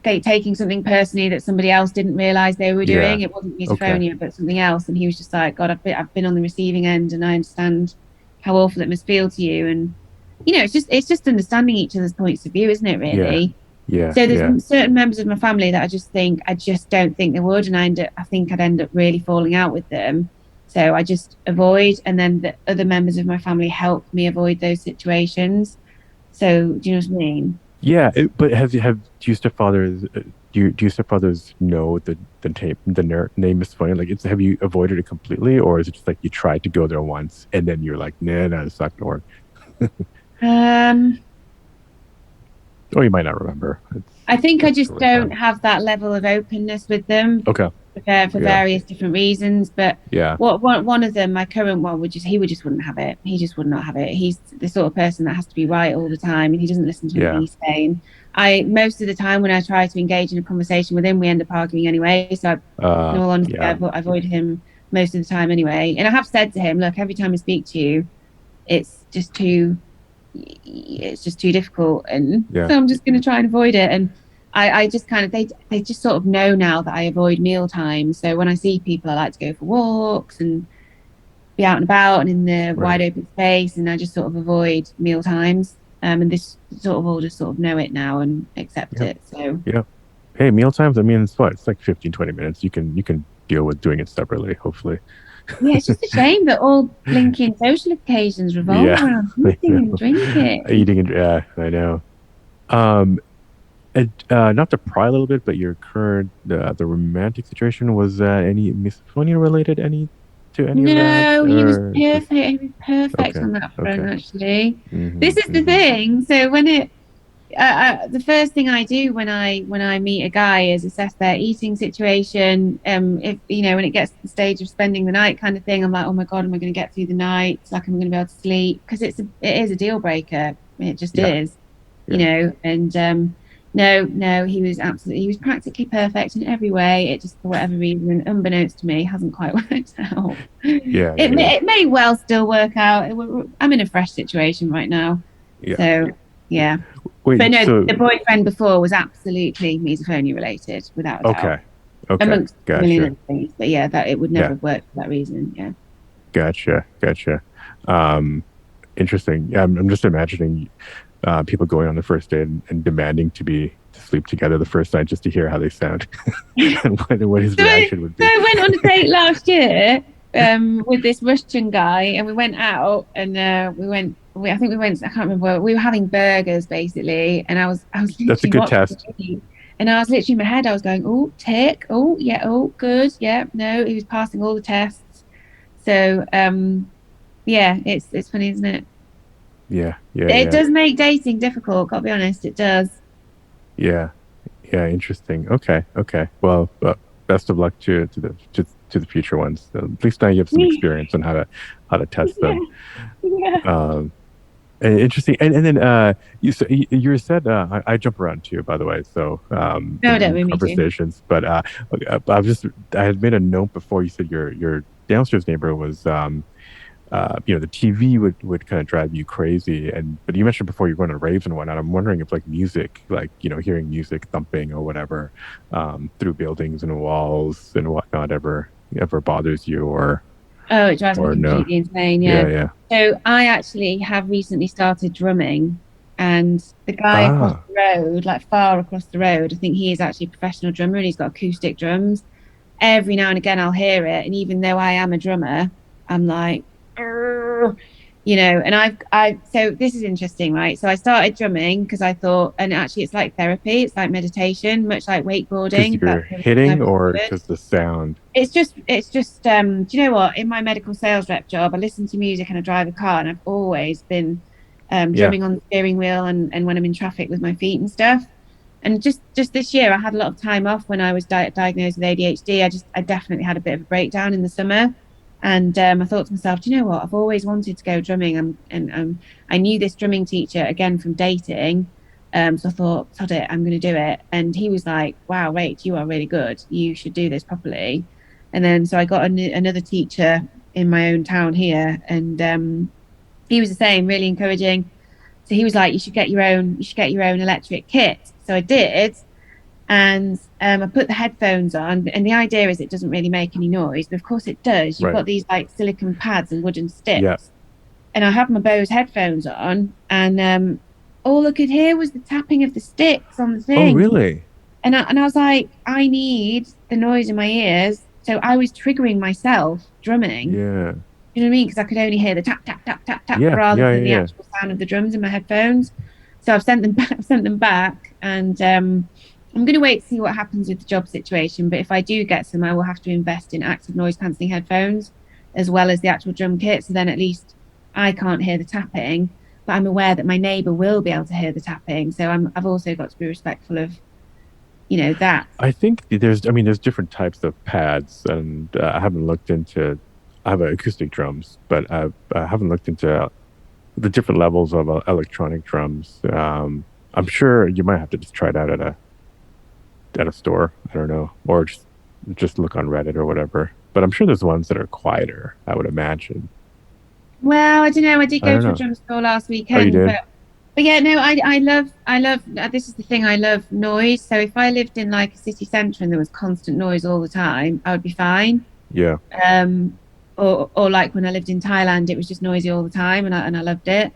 taking something personally that somebody else didn't realize they were doing. It wasn't misophonia, but something else. And he was just like, God, I've been on the receiving end, and I understand how awful it must feel to you. And, it's just understanding each other's points of view, isn't it, really?
Yeah.
So there's certain members of my family that I just don't think they would, and I think I'd end up really falling out with them. So I just avoid, and then the other members of my family help me avoid those situations. So do you know what I mean?
Yeah, but do your stepfathers know the name Misophonia? Like, have you avoided it completely, or is it just like you tried to go there once and then you're like, no, it's not gonna work? Or you might not remember.
I think I just don't have that level of openness with them.
Okay.
For various different reasons, but one of them, my current one, he wouldn't have it. He just would not have it. He's the sort of person that has to be right all the time, and he doesn't listen to anything he's saying. Most of the time when I try to engage in a conversation with him, we end up arguing anyway. So in all honesty, I avoid him most of the time anyway. And I have said to him, look, every time I speak to you, it's just too difficult, and so I'm just going to try and avoid it. And I just kind of, they just sort of know now that I avoid meal times. So when I see people, I like to go for walks and be out and about and in the wide open space, and I just sort of avoid meal times. And this sort of all just sort of know it now and accept it. So
hey, meal times, I mean, it's like 15-20 minutes. You can deal with doing it separately, hopefully.
Yeah, it's just a shame that all blinking social occasions revolve around eating and drinking.
I know. And, not to pry a little bit, but your current the romantic situation, was any misophonia related to any of that,
No, he was
or
perfect.
just
He was perfect
okay,
on that front,
okay.
actually.
Mm-hmm,
This is the
mm-hmm.
thing. So the first thing I do when I meet a guy is assess their eating situation. If when it gets to the stage of spending the night kind of thing, I'm like, oh my God, am I going to get through the night? Like, am I going to be able to sleep? Because it is a deal breaker. It just
Yeah,
is,
yeah.
And no, he was practically perfect in every way. It just, for whatever reason, unbeknownst to me, hasn't quite worked out.
Yeah, yeah, yeah.
It may well still work out. I'm in a fresh situation right now,
Yeah.
so yeah. But
Wait,
no,
so
the boyfriend before was absolutely misophonia related, without a doubt,
okay, okay,
amongst a million
gotcha.
other things. But yeah, that it would never
Yeah,
have worked for that reason. Yeah.
gotcha. Um, interesting. Yeah, I'm just imagining people going on the first date and demanding to sleep together the first night just to hear how they sound and what his reaction would be.
I went on a date last year with this Russian guy, and we went out and I think we went. I can't remember. We were having burgers basically, and I was
That's a
literally
good
watching the
test.
movie, and I was literally in my head. I was going, oh, tick, oh yeah, oh good, yeah, no. He was passing all the tests. So yeah, it's funny, isn't it?
Yeah, yeah,
It
yeah,
does make dating difficult. Got to be honest, it does.
yeah, yeah. Interesting. Okay, okay. Well, best of luck to the future ones. At least now you have some experience on how to test
Yeah,
them.
yeah.
Um, interesting. And then you said I jump around too, by the way. So
No, don't
in
make me too.
conversations, but I had made a note before. You said your downstairs neighbor was the TV would kind of drive you crazy. And but you mentioned before you're going to raves and whatnot. I'm wondering if like music, like hearing music thumping or whatever through buildings and walls and whatnot ever bothers you
Oh, it drives me
or no.
completely insane.
Yeah,
Yeah.
yeah.
So I actually have recently started drumming, and the guy across
Ah,
the road, like far across the road, I think he is actually a professional drummer and he's got acoustic drums. Every now and again, I'll hear it. And even though I am a drummer, I'm like, "Arr," and so this is interesting, right? So I started drumming because I thought, and actually it's like therapy, it's like meditation, much like
because
wakeboarding.
you're
That's the other thing
hitting
I've
or
discovered.
because the sound.
Do you know what? In my medical sales rep job, I listen to music and I drive a car, and I've always been
Yeah,
drumming on the steering wheel and when I'm in traffic with my feet and stuff. And just this year, I had a lot of time off when I was diagnosed with ADHD. I definitely had a bit of a breakdown in the summer, and I thought to myself, do you know what? I've always wanted to go drumming, and I knew this drumming teacher again from dating. So I thought, sod it, I'm going to do it. And he was like, wow, Rach, you are really good. You should do this properly. And then so I got another teacher in my own town here, and he was the same, really encouraging. So he was like, you should get your own electric kit. So I did, and I put the headphones on. And the idea is it doesn't really make any noise, but of course it does. You've
right.
got these like silicon pads and wooden
Yeah.
sticks, and I had my Bose headphones on, and all I could hear was the tapping of the sticks on the
Oh,
thing.
really?
And I was like, I need the noise in my ears. So I was triggering myself drumming.
Yeah.
You know what I mean? Because I could only hear the tap, tap, tap, tap, tap
Yeah.
rather
Yeah.
than the
Yeah.
actual sound of the drums in my headphones. So I've sent them back, I've sent them back, and I'm going to wait to see what happens with the job situation. But if I do get some, I will have to invest in active noise cancelling headphones as well as the actual drum kit. So then at least I can't hear the tapping, but I'm aware that my neighbour will be able to hear the tapping. So I've also got to be respectful of that.
I think there's different types of pads, and I haven't looked into. I have acoustic drums, but I haven't looked into the different levels of electronic drums. I'm sure you might have to just try it out at a store. I don't know, or just look on Reddit or whatever. But I'm sure there's ones that are quieter. I would imagine.
Well, I don't know. I did
I
go
don't
to a
know.
drum store last
Oh, you
weekend,
did?
but yeah, no, I love. This is the thing. I love noise. So if I lived in like a city centre and there was constant noise all the time, I would be fine.
Yeah.
Um, or like when I lived in Thailand, it was just noisy all the time, and I loved it.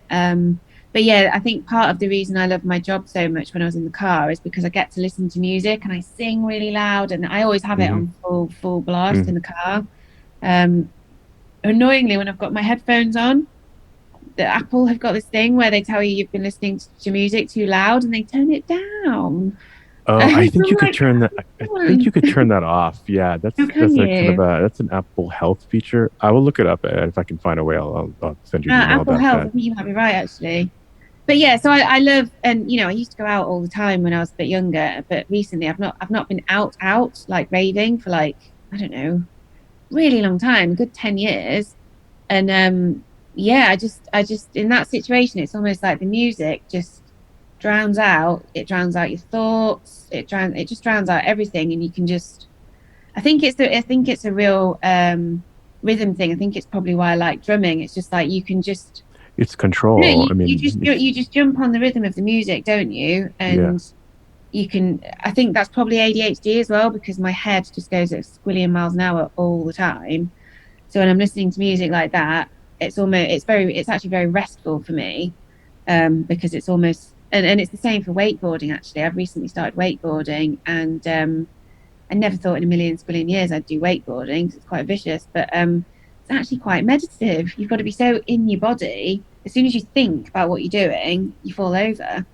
But yeah, I think part of the reason I love my job so much when I was in the car is because I get to listen to music and I sing really loud, and I always have it
Hmm.
on full blast
Hmm.
in the car. Um, Annoyingly, when I've got my headphones on, the Apple have got this thing where they tell you you've been listening to music too loud and they turn it down.
Oh, I think you could turn that. I think you could turn that off. Yeah,
How can
a kind of
you?
that's an Apple Health feature. I will look it up, and if I can find a way, I'll send you an email
Apple
about
Health,
that.
I think you might be right actually. But yeah, so I love, and I used to go out all the time when I was a bit younger, but recently I've not been out like raving for like, I don't know, really long time, a good 10 years. And yeah, I just in that situation, it's almost like the music just drowns out your thoughts, it just drowns out everything, and you can just, I think it's a real rhythm thing. I think it's probably why I like drumming. It's just like you can just,
It's control. I mean,
you just jump on the rhythm of the music, don't you?
yeah.
And you can, I think that's probably ADHD as well, because my head just goes at a squillion miles an hour all the time. So when I'm listening to music like that, it's actually very restful for me, because it's almost, and it's the same for wakeboarding actually. I've recently started wakeboarding, and I never thought in a million squillion years I'd do wakeboarding because it's quite vicious, but it's actually quite meditative. You've got to be so in your body. As soon as you think about what you're doing, you fall over.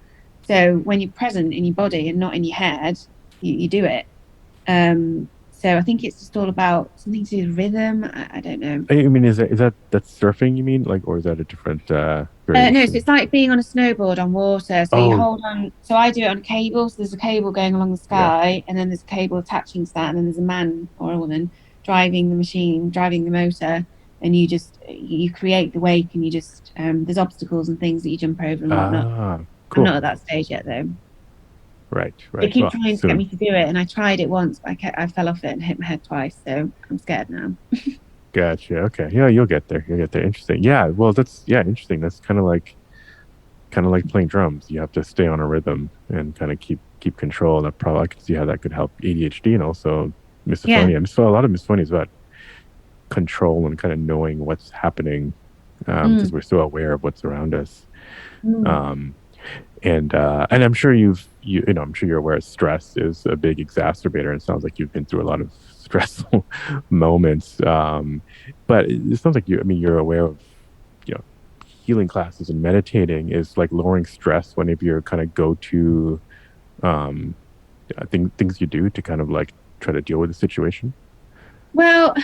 So when you're present in your body and not in your head, you do it. So I think it's just all about something to do with rhythm. I don't know.
I mean, that's surfing? You mean like, or is that a different
No, so
variation?
it's like being on a snowboard on water. So you
Oh,
hold on. So I do it on a cable. So there's a cable going along the
yeah.
sky, and then there's a cable attaching to that, and then there's a man or a woman driving the machine, driving the motor, and you create the wake, and you just there's obstacles and things that you jump over and whatnot.
Ah,
I'm
cool.
not at that stage yet though.
Right,
They
right.
keep
Well,
trying to get
soon.
me to do it, and I tried it once, but I fell off it and hit my head twice, so I'm scared now.
Gotcha. Okay. Yeah, you'll get there. You'll get there. Interesting. Yeah. Well, that's yeah, interesting. That's kind of like playing drums. You have to stay on a rhythm and kind of keep control. That probably I can see how that could help ADHD and also
Yeah.
misophonia. A lot of misophonia is about control and kind of knowing what's happening because
Mm,
we're so aware of what's around us.
mm.
Um, and I'm sure I'm sure you're aware stress is a big exacerbator. And it sounds like you've been through a lot of stressful moments. But it sounds like I mean, you're aware of, you know, healing classes and meditating is like lowering stress one of your kind of go-to um, things you do to kind of like try to deal with the situation.
Well,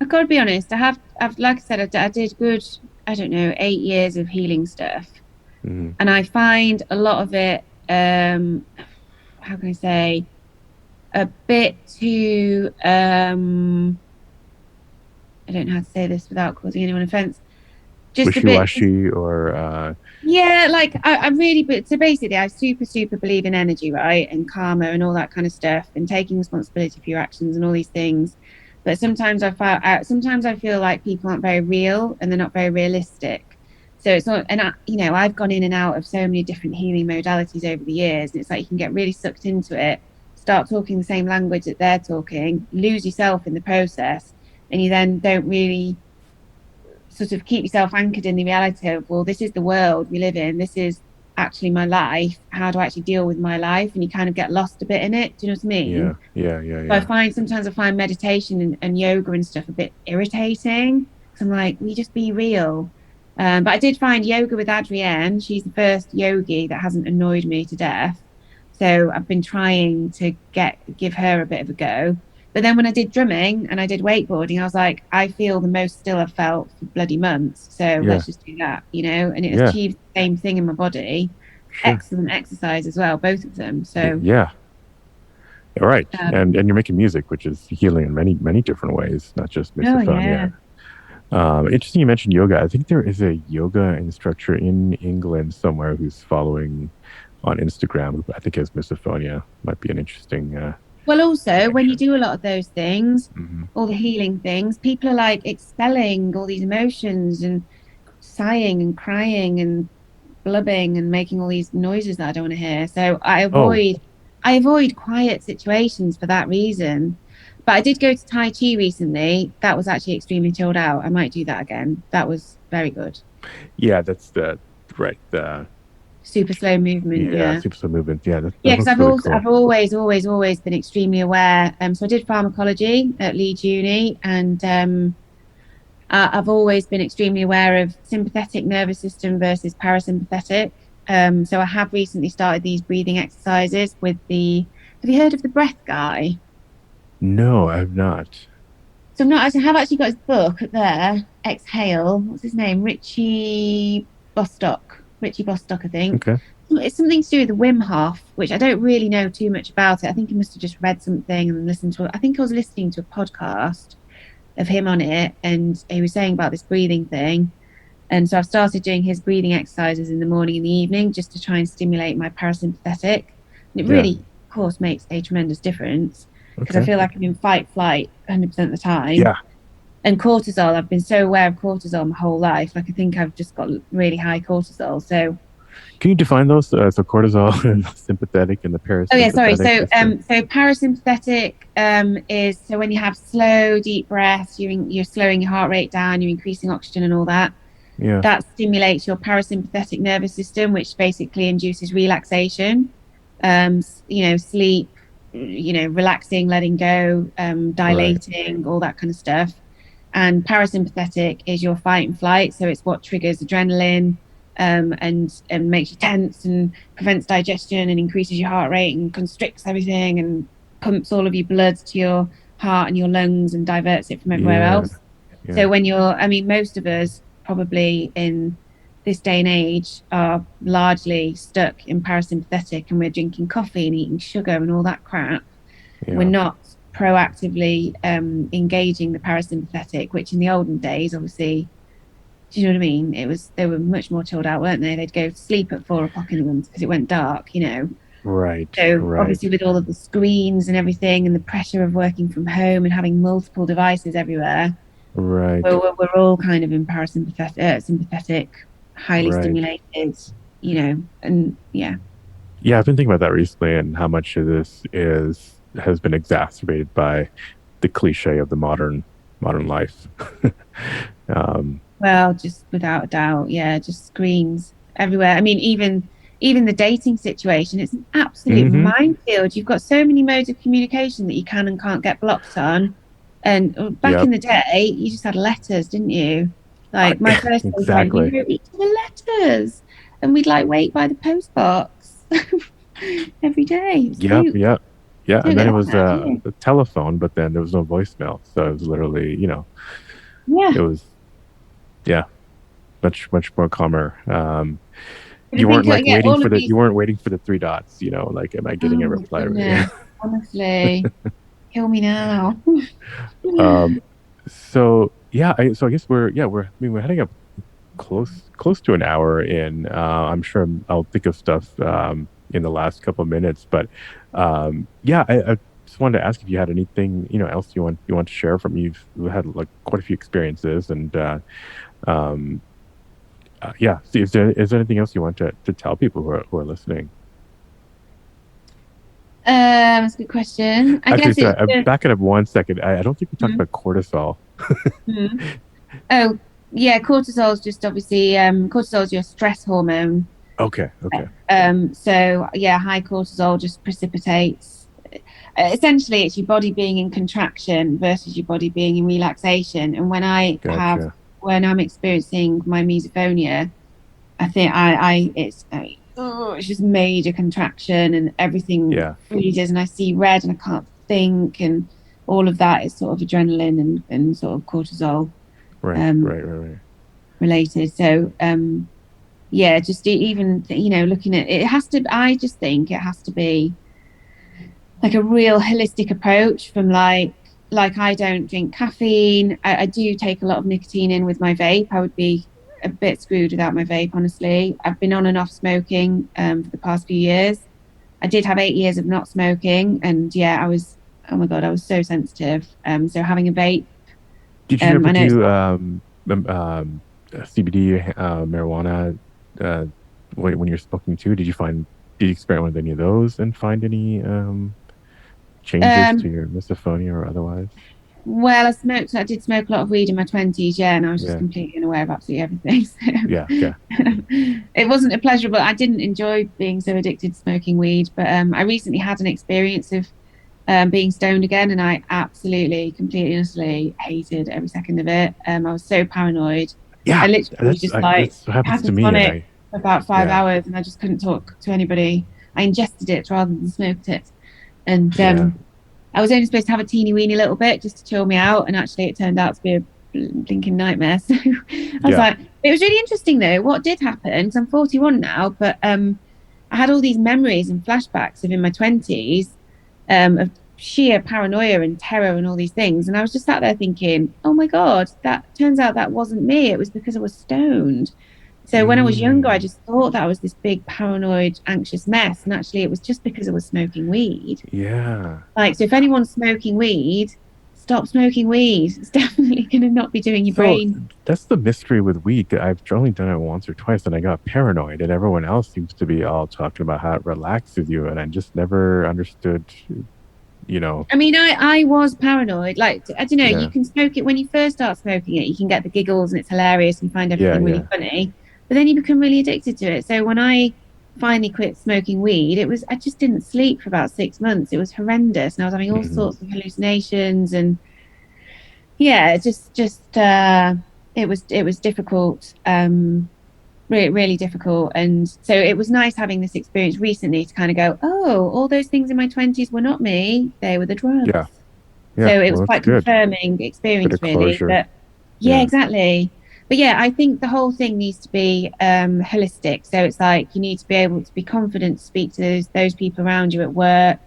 I've got to be honest. I've like I said, I did good, I don't know, 8 years of healing stuff.
Mm-hmm.
And I find a lot of it, how can I say, a bit too, I don't know how to say this without causing anyone offense. Just a bit,
Wishy-washy or
yeah, like I really, but so basically, I super believe in energy, right? And karma and all that kind of stuff, and taking responsibility for your actions and all these things. But sometimes I feel like people aren't very real and they're not very realistic. So it's not, and I've gone in and out of so many different healing modalities over the years, and it's like you can get really sucked into it, start talking the same language that they're talking, lose yourself in the process, and you then don't really sort of keep yourself anchored in the reality of, well, this is the world we live in. This is actually my life. How do I actually deal with my life? And you kind of get lost a bit in it. Do you know what I
yeah,
mean?
yeah, yeah,
So
yeah.
sometimes I find meditation and yoga and stuff a bit irritating. Because I'm like, we just be real. But I did find yoga with Adrienne. She's the first yogi that hasn't annoyed me to death. So I've been trying to give her a bit of a go. But then when I did drumming and I did wakeboarding, I was like, I feel the most still I've felt for bloody months. So
Yeah,
let's just do that, and it
yeah,
achieves the same thing in my body.
sure.
Excellent exercise as well, both of them. So
Yeah, all right.
um,
And you're making music, which is healing in many different ways, not just
oh yeah.
misophonia. Interesting you mentioned yoga. I think there is a yoga instructor in England somewhere who's following on Instagram who I think has misophonia. Might be an interesting
Well, also, when you
connection.
do a lot of those things,
Hmm.
all the healing things, people are like expelling all these emotions and sighing and crying and blubbing and making all these noises that I don't want to hear. So
Oh,
I avoid quiet situations for that reason. But I did go to Tai Chi recently. That was actually extremely chilled out. I might do that again. That was very good.
yeah, that's the right. The
Super slow movement,
yeah,
yeah.
super slow movement. Yeah,
Yeah,
that
because
looks really cool.
I've always been extremely aware. So I did pharmacology at Leeds Uni, and I've always been extremely aware of sympathetic nervous system versus parasympathetic. So I have recently started these breathing exercises with have you heard of the breath guy?
No, I've not.
So I have actually got his book there, Exhale. What's his name? Richie Bostock. Richie Bostock, I think.
Okay.
It's something to do with the Wim Hof, which I don't really know too much about it. I think he must have just read something and listened to it. I think I was listening to a podcast of him on it, and he was saying about this breathing thing. And so I've started doing his breathing exercises in the morning and the evening just to try and stimulate my parasympathetic. And it really, of course, makes a tremendous difference because I feel like I'm in fight, flight 100% of the time.
Yeah.
And cortisol, I've been so aware of cortisol my whole life. Like I think I've just got really high cortisol. So
can you define those? So cortisol and sympathetic and the parasympathetic.
Oh yeah, sorry. So parasympathetic is so when you have slow, deep breaths, you're slowing your heart rate down, you're increasing oxygen and all that.
Yeah.
That stimulates your parasympathetic nervous system, which basically induces relaxation, sleep, relaxing, letting go, dilating, all that kind of stuff. And parasympathetic is your fight and flight. So it's what triggers adrenaline, and makes you tense and prevents digestion and increases your heart rate and constricts everything and pumps all of your blood to your heart and your lungs and diverts it from everywhere else. Yeah. So when most of us probably in this day and age are largely stuck in parasympathetic, and we're drinking coffee and eating sugar and all that crap. Yeah. We're not proactively engaging the parasympathetic, which in the olden days, obviously, do you know what I mean? They were much more chilled out, weren't they? They'd go to sleep at 4 o'clock in the morning because it went dark,
Right.
So obviously with all of the screens and everything and the pressure of working from home and having multiple devices everywhere,
right,
we're all kind of in parasympathetic, sympathetic, highly stimulated, and yeah.
Yeah, I've been thinking about that recently and how much of this has been exacerbated by the cliche of the modern life.
Well, just without a doubt, yeah, just screens everywhere. I mean, even the dating situation, it's an absolute minefield. You've got so many modes of communication that you can and can't get blocked on. And back in the day, you just had letters, didn't you? Like my first boyfriend, we wrote each other letters, and we'd wait by the post box every day.
Yeah. And then it was the telephone, but then there was no voicemail, so it was literally, it was, much more calmer. You weren't you weren't waiting for the 3 dots, am I getting a reply?
Honestly, kill me now.
So I guess we're heading up close to an hour in. I'm sure I'll think of stuff in the last couple of minutes, but I just wanted to ask if you had anything else you want to share from you've had quite a few experiences, and see is there anything else you want to tell people who are listening?
That's a good question.
Back it up 1 second. I don't think we talked about cortisol.
Oh yeah, cortisol is just obviously cortisol is your stress hormone.
Okay.
So yeah, high cortisol just precipitates. Essentially, it's your body being in contraction versus your body being in relaxation. And when when I'm experiencing my misophonia, I think it's just major contraction and everything freezes and I see red and I can't think, and all of that is sort of adrenaline and sort of cortisol related. So just even looking at it, I just think it has to be like a real holistic approach from I don't drink caffeine. I do take a lot of nicotine in with my vape. I would be a bit screwed without my vape, honestly. I've been on and off smoking for the past few years. I did have 8 years of not smoking, and I was so sensitive. So having a vape.
Did you ever do CBD, marijuana when you're smoking too? Did you experiment with any of those and find any changes to your misophonia or otherwise?
Well, I did smoke a lot of weed in my 20s, and I was just completely unaware of absolutely everything. So. It wasn't a pleasurable. I didn't enjoy being so addicted to smoking weed, but I recently had an experience of being stoned again, and I absolutely, completely, honestly hated every second of it. I was so paranoid.
Yeah,
I literally was just
that's what happens to me, and
for about 5 hours, and I just couldn't talk to anybody. I ingested it rather than smoked it, and I was only supposed to have a teeny weeny little bit just to chill me out, and actually it turned out to be a blinking nightmare. So I was like, it was really interesting though. What did happen? Because I'm 41 now, but I had all these memories and flashbacks of in my 20s of sheer paranoia and terror and all these things. And I was just sat there thinking, oh my God, that turns out that wasn't me. It was because I was stoned. So when I was younger, I just thought that I was this big paranoid, anxious mess. And actually, it was just because I was smoking weed.
Yeah.
Like, so if anyone's smoking weed, stop smoking weed. It's definitely going to not be doing your brain.
That's the mystery with weed. I've only done it once or twice and I got paranoid, and everyone else seems to be all talking about how it relaxes you. And I just never understood,
I mean, I was paranoid. Like, I don't know, you can smoke it when you first start smoking it, you can get the giggles and it's hilarious and you find everything really funny. But then you become really addicted to it. So when I finally quit smoking weed, I just didn't sleep for about 6 months. It was horrendous. And I was having all sorts of hallucinations, and yeah, it was difficult, really difficult. And so it was nice having this experience recently to kind of go, oh, all those things in my 20s were not me, they were the drugs. So it was quite confirming experience, really. But exactly. But yeah, I think the whole thing needs to be holistic. So it's like you need to be able to be confident to speak to those people around you at work.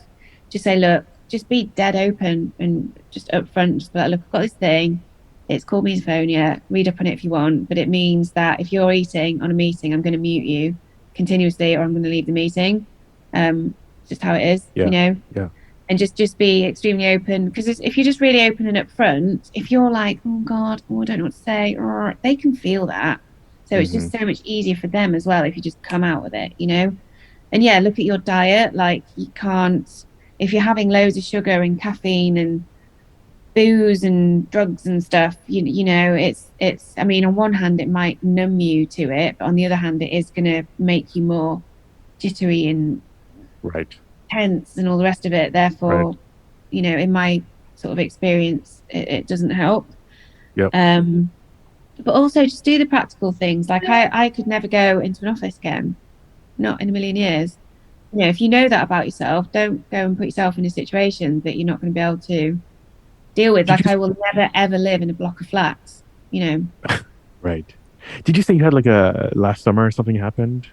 Just say, look, just be dead open and just upfront. Just be like, look, I've got this thing. It's called misophonia. Read up on it if you want. But it means that if you're eating on a meeting, I'm going to mute you continuously, or I'm going to leave the meeting. Just how it is,
Yeah.
And just be extremely open, because if you're just really open and upfront, if you're like, oh God, I don't know what to say, they can feel that. So it's just so much easier for them as well if you just come out with it, And yeah, look at your diet. Like, you can't, if you're having loads of sugar and caffeine and booze and drugs and stuff, it's I mean, on one hand it might numb you to it, but on the other hand it is going to make you more jittery and tense and all the rest of it. Therefore, in my sort of experience, it doesn't help. But also just do the practical things. Like I could never go into an office again, not in a million years. If you know that about yourself, don't go and put yourself in a situation that you're not going to be able to deal with. Like, I will never ever live in a block of flats,
Right. Did you say you had like a last summer or something happened?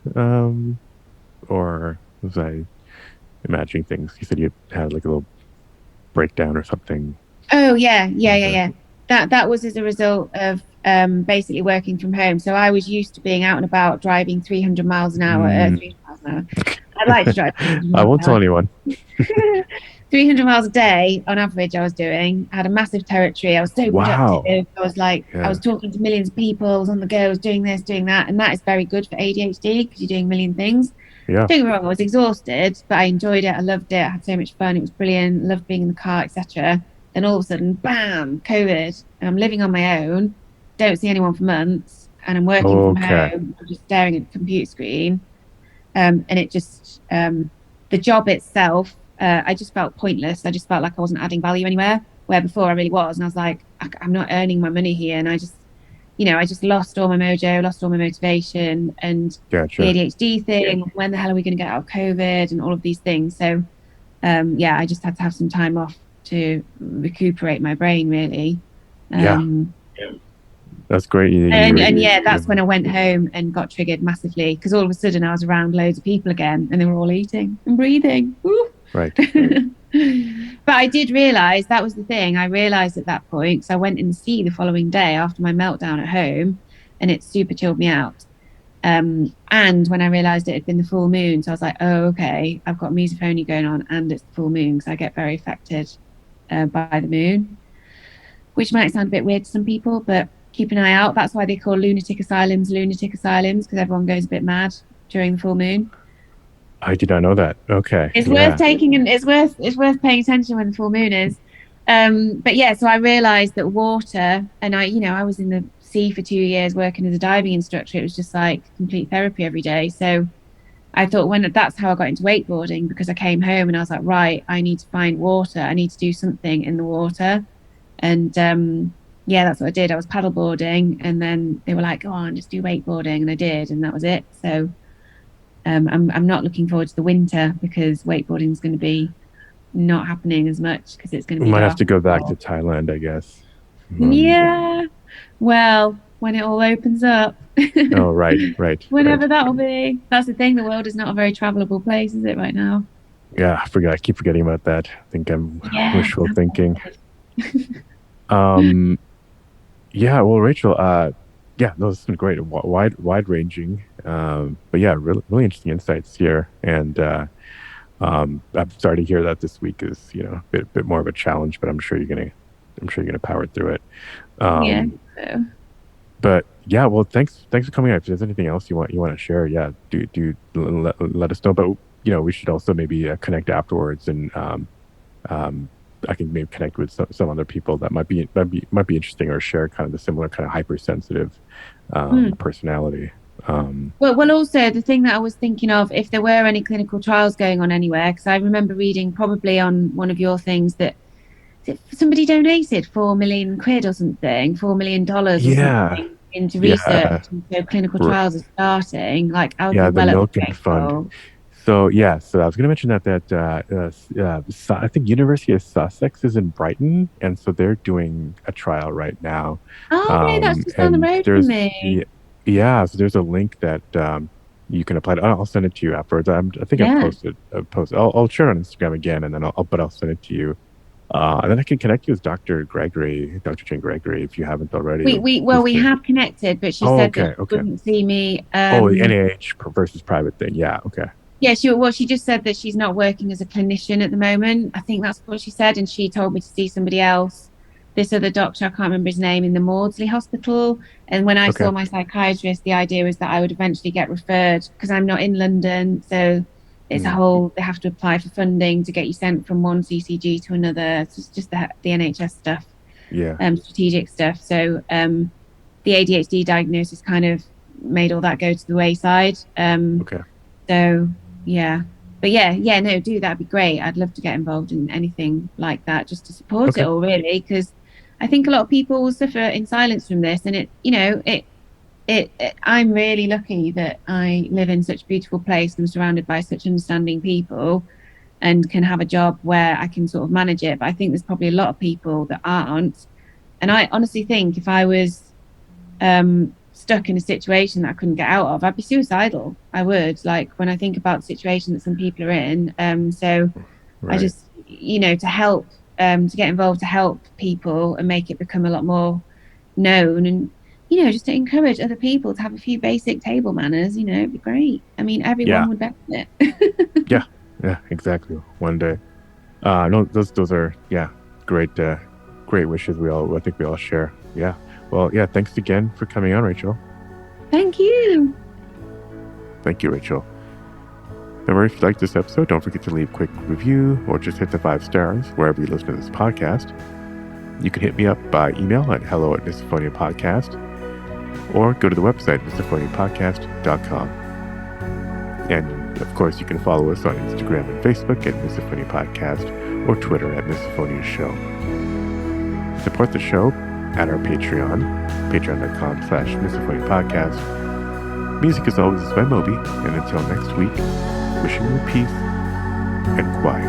Or was I imagining things? You said you had like a little breakdown or something.
Oh yeah. That was as a result of basically working from home. So I was used to being out and about, driving 300 miles an hour. 300 miles an hour. I like to drive.
I won't tell anyone.
300 miles a day on average I was doing. I had a massive territory. I was so productive. I was like, I was talking to millions of people. I was on the go. I was doing this, doing that. And that is very good for ADHD because you're doing a million things. Don't get me wrong, I was exhausted, but I enjoyed it. I loved it. I had so much fun. It was brilliant. Loved being in the car, etc. Then all of a sudden, bam, COVID. And I'm living on my own. Don't see anyone for months. And I'm working from home. I'm just staring at the computer screen. And it just, the job itself, I just felt pointless. I just felt like I wasn't adding value anywhere, where before I really was. And I was like, I'm not earning my money here. And I just lost all my mojo, lost all my motivation, and the ADHD thing. When the hell are we going to get out of COVID and all of these things? So, I just had to have some time off to recuperate my brain, really.
That's great.
That's when I went home and got triggered massively, because all of a sudden I was around loads of people again and they were all eating and breathing. Woo!
Right.
But I did realize that was the thing. I realized at that point, so I went in the sea the following day after my meltdown at home, and it super chilled me out. And when I realized it had been the full moon, so I was like, oh, okay, I've got misophonia going on and it's the full moon, because I get very affected by the moon, which might sound a bit weird to some people, but keep an eye out. That's why they call lunatic asylums, because everyone goes a bit mad during the full moon.
I did not know that. Okay.
It's worth taking, and it's worth paying attention when the full moon is. But yeah, so I realized that water, and I was in the sea for 2 years working as a diving instructor. It was just like complete therapy every day. So I thought that's how I got into wakeboarding, because I came home and I was like, right, I need to find water. I need to do something in the water. And yeah, that's what I did. I was paddleboarding, and then they were like, go on, just do wakeboarding. And I did, and that was it. So I'm not looking forward to the winter, because wakeboarding is going to be not happening as much, because it's going to
We
be
might
dark.
have to go back to Thailand, I guess.
Yeah. Well, when it all opens up.
Oh, right.
Whenever that'll be. That's the thing. The world is not a very travelable place, is it, right now?
Yeah, I keep forgetting about that. I think I'm wishful thinking. Yeah, well, Rachel, yeah, no, this has been great, wide ranging. But yeah, really interesting insights here. And I'm sorry to hear that this week is, a bit more of a challenge, but I'm sure you're gonna power through it.
Yeah.
But yeah, well, thanks for coming out. If there's anything else you want to share, yeah, do let us know. But we should also maybe connect afterwards, and I can maybe connect with some other people that might be interesting, or share kind of the similar kind of hypersensitive personality.
Well, also the thing that I was thinking of, if there were any clinical trials going on anywhere, because I remember reading probably on one of your things that somebody donated 4 million quid or something, $4 million or something into research. And so clinical trials are starting. Like, I'll be well
the Milken Fund. So I was going to mention that I think University of Sussex is in Brighton, and so they're doing a trial right now.
Oh, okay, that's just down the road from me.
Yeah, so there's a link that you can apply to. I'll send it to you afterwards. I think I've posted. I'll share it on Instagram again, and then I'll send it to you. And then I can connect you with Dr. Jane Gregory, if you haven't already.
We have connected, but she said that she wouldn't see me.
NIH versus private thing. Yeah, okay.
Yeah, she just said that she's not working as a clinician at the moment. I think that's what she said, and she told me to see somebody else. This other doctor, I can't remember his name, in the Maudsley Hospital. And when I saw my psychiatrist, the idea was that I would eventually get referred, because I'm not in London, so it's they have to apply for funding to get you sent from one CCG to another. It's just the NHS stuff, strategic stuff. So the ADHD diagnosis kind of made all that go to the wayside. So yeah, but no, that'd be great. I'd love to get involved in anything like that, just to support it all, really, because I think a lot of people will suffer in silence from this, and I'm really lucky that I live in such a beautiful place and I'm surrounded by such understanding people, and can have a job where I can sort of manage it. But I think there's probably a lot of people that aren't. And I honestly think if I was stuck in a situation that I couldn't get out of, I'd be suicidal. I would. Like, when I think about the situation that some people are in. I just, to help, to get involved, to help people and make it become a lot more known, and just to encourage other people to have a few basic table manners, it'd be great. I mean, everyone would benefit.
Yeah, exactly. One day. No, those are great wishes. I think we all share. Yeah. Well, thanks again for coming on, Rachel.
Thank you.
Thank you, Rachel. Remember, if you like this episode, don't forget to leave a quick review, or just hit the 5 stars wherever you listen to this podcast. You can hit me up by email at hello@misophoniapodcast, or go to the website, misophoniapodcast.com. And of course, you can follow us on Instagram and Facebook at Misophonia Podcast, or Twitter at Misophonia Show. Support the show at our Patreon, patreon.com/Misophonia Podcast. Music, as always, is by Moby. And until next week, wishing you peace and quiet.